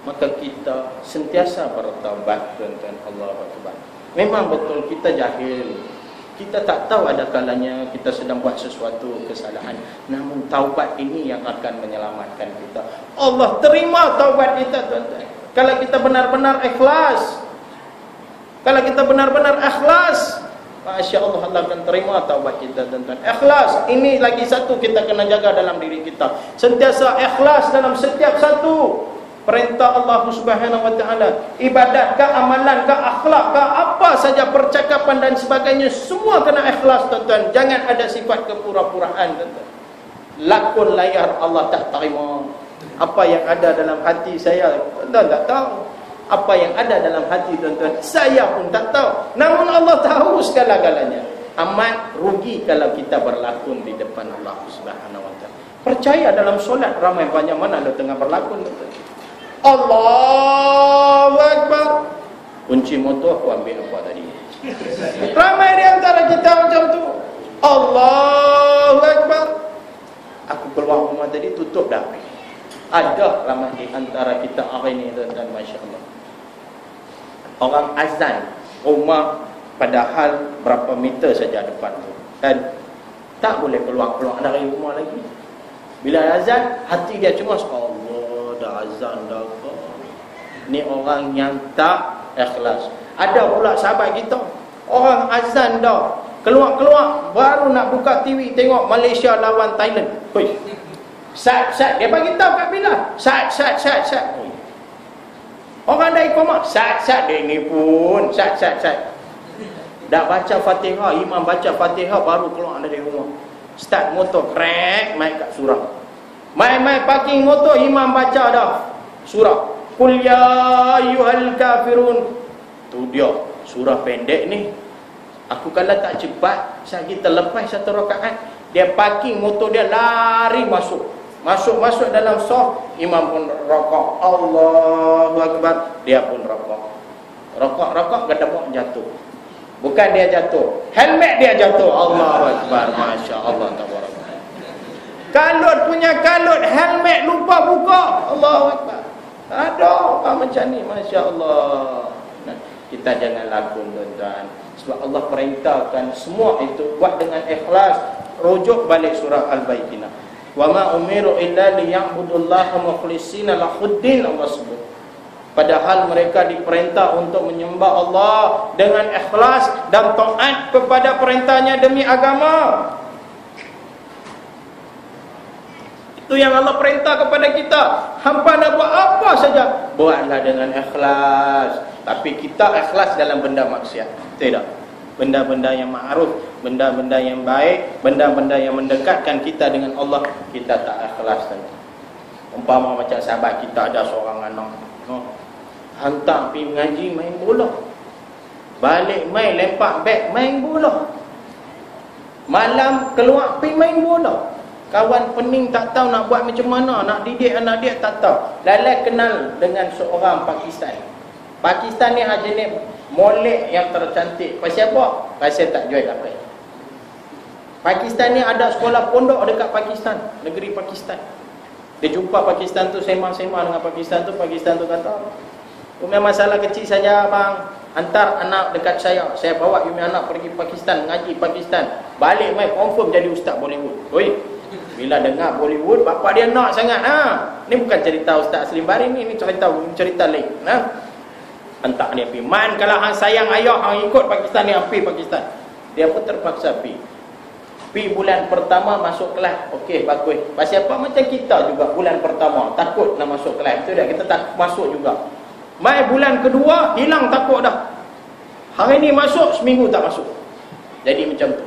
Maka kita sentiasa bertaubat tuan-tuan. Allah Akbar. Memang betul kita jahil. Kita tak tahu ada kalanya kita sedang buat sesuatu kesalahan. Namun taubat ini yang akan menyelamatkan kita. Allah terima taubat kita tuan-tuan. Kalau kita benar-benar ikhlas. Kalau kita benar-benar ikhlas, Masya Allah, Allah akan terima taubat kita tuan-tuan. Ikhlas, ini lagi satu kita kena jaga dalam diri kita. Sentiasa ikhlas dalam setiap satu perintah Allah Subhanahu wa taala, ibadat ke, amalan ke, akhlak ke, apa saja, percakapan dan sebagainya, semua kena ikhlas tuan-tuan. Jangan ada sifat kepura-puraan tuan-tuan. Lakon layar Allah tak terima. Apa yang ada dalam hati saya, tuan-tuan tak tahu. Apa yang ada dalam hati tuan-tuan, saya pun tak tahu. Namun Allah tahu segala-galanya. Amat rugi kalau kita berlakon di depan Allah Subhanahu wa taala. Percaya dalam solat ramai banyak mana ada tengah berlakon tuan-tuan. Allahu Akbar. Kunci motor aku ambil apa tadi? Ramai di antara kita macam tu. Allahu Akbar. Aku keluar rumah tadi tutup dah. Ada ramai di antara kita hari ini tuan-tuan, masya-Allah. Orang azan rumah padahal berapa meter saja depan tu. Dan tak boleh keluar dari rumah lagi. Bila azan, hati dia cuma Allah, dah azan dah. Ni orang yang tak ikhlas. Ada pula sahabat kita, orang azan dah, keluar baru nak buka TV tengok Malaysia lawan Thailand. Hoi. Sat dia bagi tahu kat Bilal. Sat. Orang dah iqamah, sat-sat dia ni pun, sat. Dah baca Fatihah, imam baca Fatihah baru keluar dari rumah. Start motor, krek, mai kat surah. Mai parking motor, imam baca dah surah. Qul ya ayyuhal kafirun. Tu dia, surah pendek ni. Aku kalau tak cepat, saya kita lepas satu rakaat, dia parking motor dia, lari masuk dalam saf, imam pun rakaat, Allahu akbar, dia pun rakaat gedebak jatuh. Bukan dia jatuh, helmet dia jatuh. Allahu akbar, masya-Allah tabarakallah. Kalut punya kalut, helmet lupa buka. Allahu akbar. Ada orang macam ni, masya-Allah. Nah, kita jangan lakon tuan-tuan. Sebab Allah perintahkan semua itu buat dengan ikhlas. Rujuk balik surah Al-Baqarah. Wa ma umiru illa liya'budullaha mukhlishina lahuddin, Allah sebut. Padahal mereka diperintah untuk menyembah Allah dengan ikhlas dan taat kepada perintahnya demi agama. Itu yang Allah perintah kepada kita. Hampa nak buat apa saja, buatlah dengan ikhlas. Tapi kita ikhlas dalam benda maksiat, tidak. Benda-benda yang ma'ruf, benda-benda yang baik, benda-benda yang mendekatkan kita dengan Allah, kita tak ikhlas. Umpama macam sahabat kita ada seorang anak, hantar pergi mengaji main bola, balik main lempak beg main bola, malam keluar pergi main bola. Kawan pening tak tahu nak buat macam mana, nak didik anak dia tak tahu. Lalai kenal dengan seorang Pakistan ni jenis molek yang tercantik. Pasal apa? Pasal tak jual apa. Pakistan ni ada sekolah pondok dekat Pakistan, negeri Pakistan. Dia jumpa Pakistan tu, sembang-sembang dengan Pakistan tu kata, punya masalah kecil saja bang, hantar anak dekat saya bawa punya anak pergi Pakistan, ngaji Pakistan, balik mai confirm jadi ustaz Bollywood. Oi, bila dengar Bollywood, bapak dia nak sangat. Ni bukan cerita Ustaz Aslim Bari ni cerita lain. Hantar dia pergi. Man, kalau hang sayang ayah, hang ikut Pakistan ni, hang pergi Pakistan. Dia pun terpaksa pergi. Pergi bulan pertama masuk kelas, okey bagus. Pasal apa? Macam kita juga bulan pertama takut nak masuk kelas, betul tak? Kita tak masuk juga. Mai bulan kedua hilang takut dah. Hari ni masuk, seminggu tak masuk. Jadi macam tu.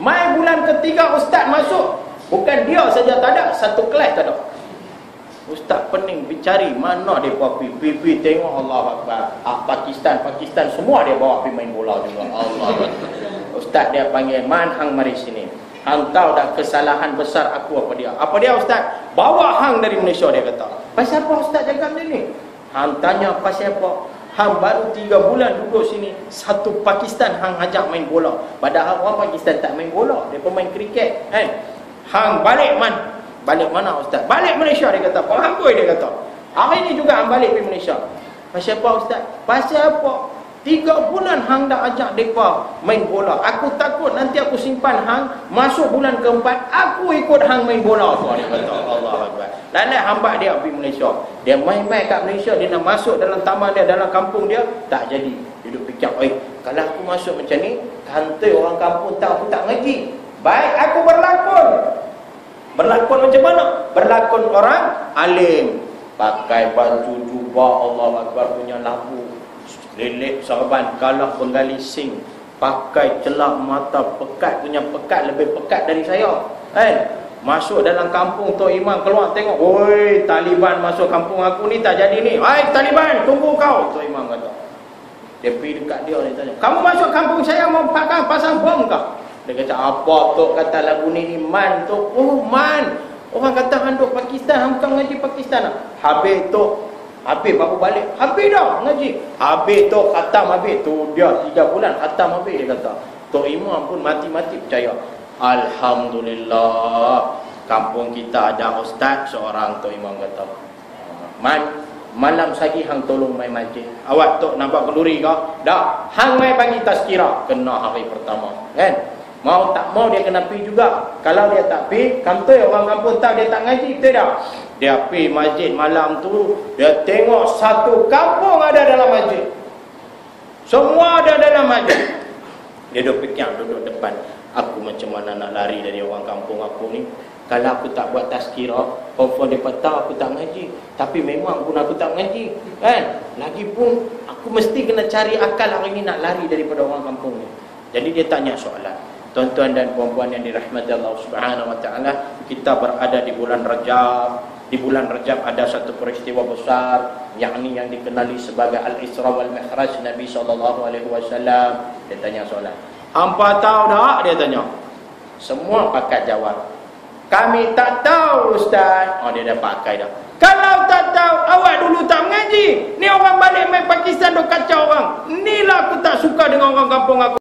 Mai bulan ketiga ustaz masuk, bukan dia saja tak ada, satu kelas tak ada. Ustaz pening bercari mana dia pergi tengok. Allah Akbar. Pakistan semua dia bawa pergi main bola juga. Allah Akbar. Ustaz dia panggil, man hang mari sini. Hang tahu dah kesalahan besar aku apa dia? Apa dia ustaz? Bawa hang dari Malaysia, dia kata. Pasal apa ustaz jaga macam ni? Hang tanya pasal apa? Hang baru 3 bulan duduk sini, satu Pakistan hang ajak main bola. Padahal orang Pakistan tak main bola, dia pemain kriket kan. Hang balik man. Balik mana ustaz? Balik Malaysia, dia kata. Pengamboi, dia kata. Hari ni juga hang balik pergi Malaysia. Pasal apa ustaz? Pasal apa? 3 bulan hang dah ajak mereka main bola. Aku takut nanti aku simpan hang, masuk bulan keempat aku ikut hang main bola. Dia kata. Allah Akbar. Lalu hamba dia pergi Malaysia. Dia main-main kat Malaysia, dia nak masuk dalam taman dia, dalam kampung dia, tak jadi. Dia duduk fikir, kalau aku masuk macam ni, kantoi orang kampung tahu aku tak ngaji. Baik aku berlakon. Berlakon macam mana? Berlakon orang alim, pakai baju jubah Allah Akbar punya lampu, lilit sorban, kalah penggali sing, pakai celak mata, pekat punya pekat, lebih pekat dari saya kan. Masuk dalam kampung Tok Imam keluar tengok, oi Taliban masuk kampung aku ni tak jadi ni. Hai Taliban, tunggu kau, Tok Imam kata. Dia pergi dekat dia tanya, kamu masuk kampung saya mau pasang bom kah? Dia kata, apa Tok kata lagu ni man Tok? Oh man, orang kata handuk Pakistan, hang bukan ngaji Pakistan lah. Habis Tok, habis baru balik. Habis dah ngaji. Habis Tok, khatam habis. Tu dia 3 bulan khatam habis, dia kata. Tok Imam pun mati-mati percaya. Alhamdulillah, kampung kita ada ustaz seorang, Tok Imam kata. Man, malam sagi hang tolong mai masjid. Awak Tok nampak kenduri kau? Dah, hang mai bagi tazkirah. Kena hari pertama kan? Mau tak mau dia kena pergi juga. Kalau dia tak pergi, kantoi orang kampung tahu dia tak ngaji, betul tak? Dia pergi masjid malam tu, dia tengok satu kampung ada dalam masjid. Semua ada dalam masjid. Dia duduk fikir, duduk depan. Aku macam mana nak lari dari orang kampung aku ni? Kalau aku tak buat tazkirah, Confirm mereka tahu aku tak mengaji, tapi memang pun aku tak mengaji, kan? Lagipun aku mesti kena cari akal hari ni nak lari daripada orang kampung ni. Jadi dia tanya soalan. Tuan-tuan dan puan-puan yang dirahmati Allah Subhanahu wa taala, kita berada di bulan Rajab. Di bulan Rajab ada satu peristiwa besar, yakni yang dikenali sebagai Al-Isra wal Mi'raj Nabi SAW. Dia tanya soalan. Hampa tahu tak? Dia tanya. Semua pakai jawab. Kami tak tahu, Ustaz. Oh, dia dah pakai dah. Kalau tak tahu, awak dulu tak mengaji. Ni orang balik main Pakistan duk kacau orang. Inilah aku tak suka dengan orang kampung aku.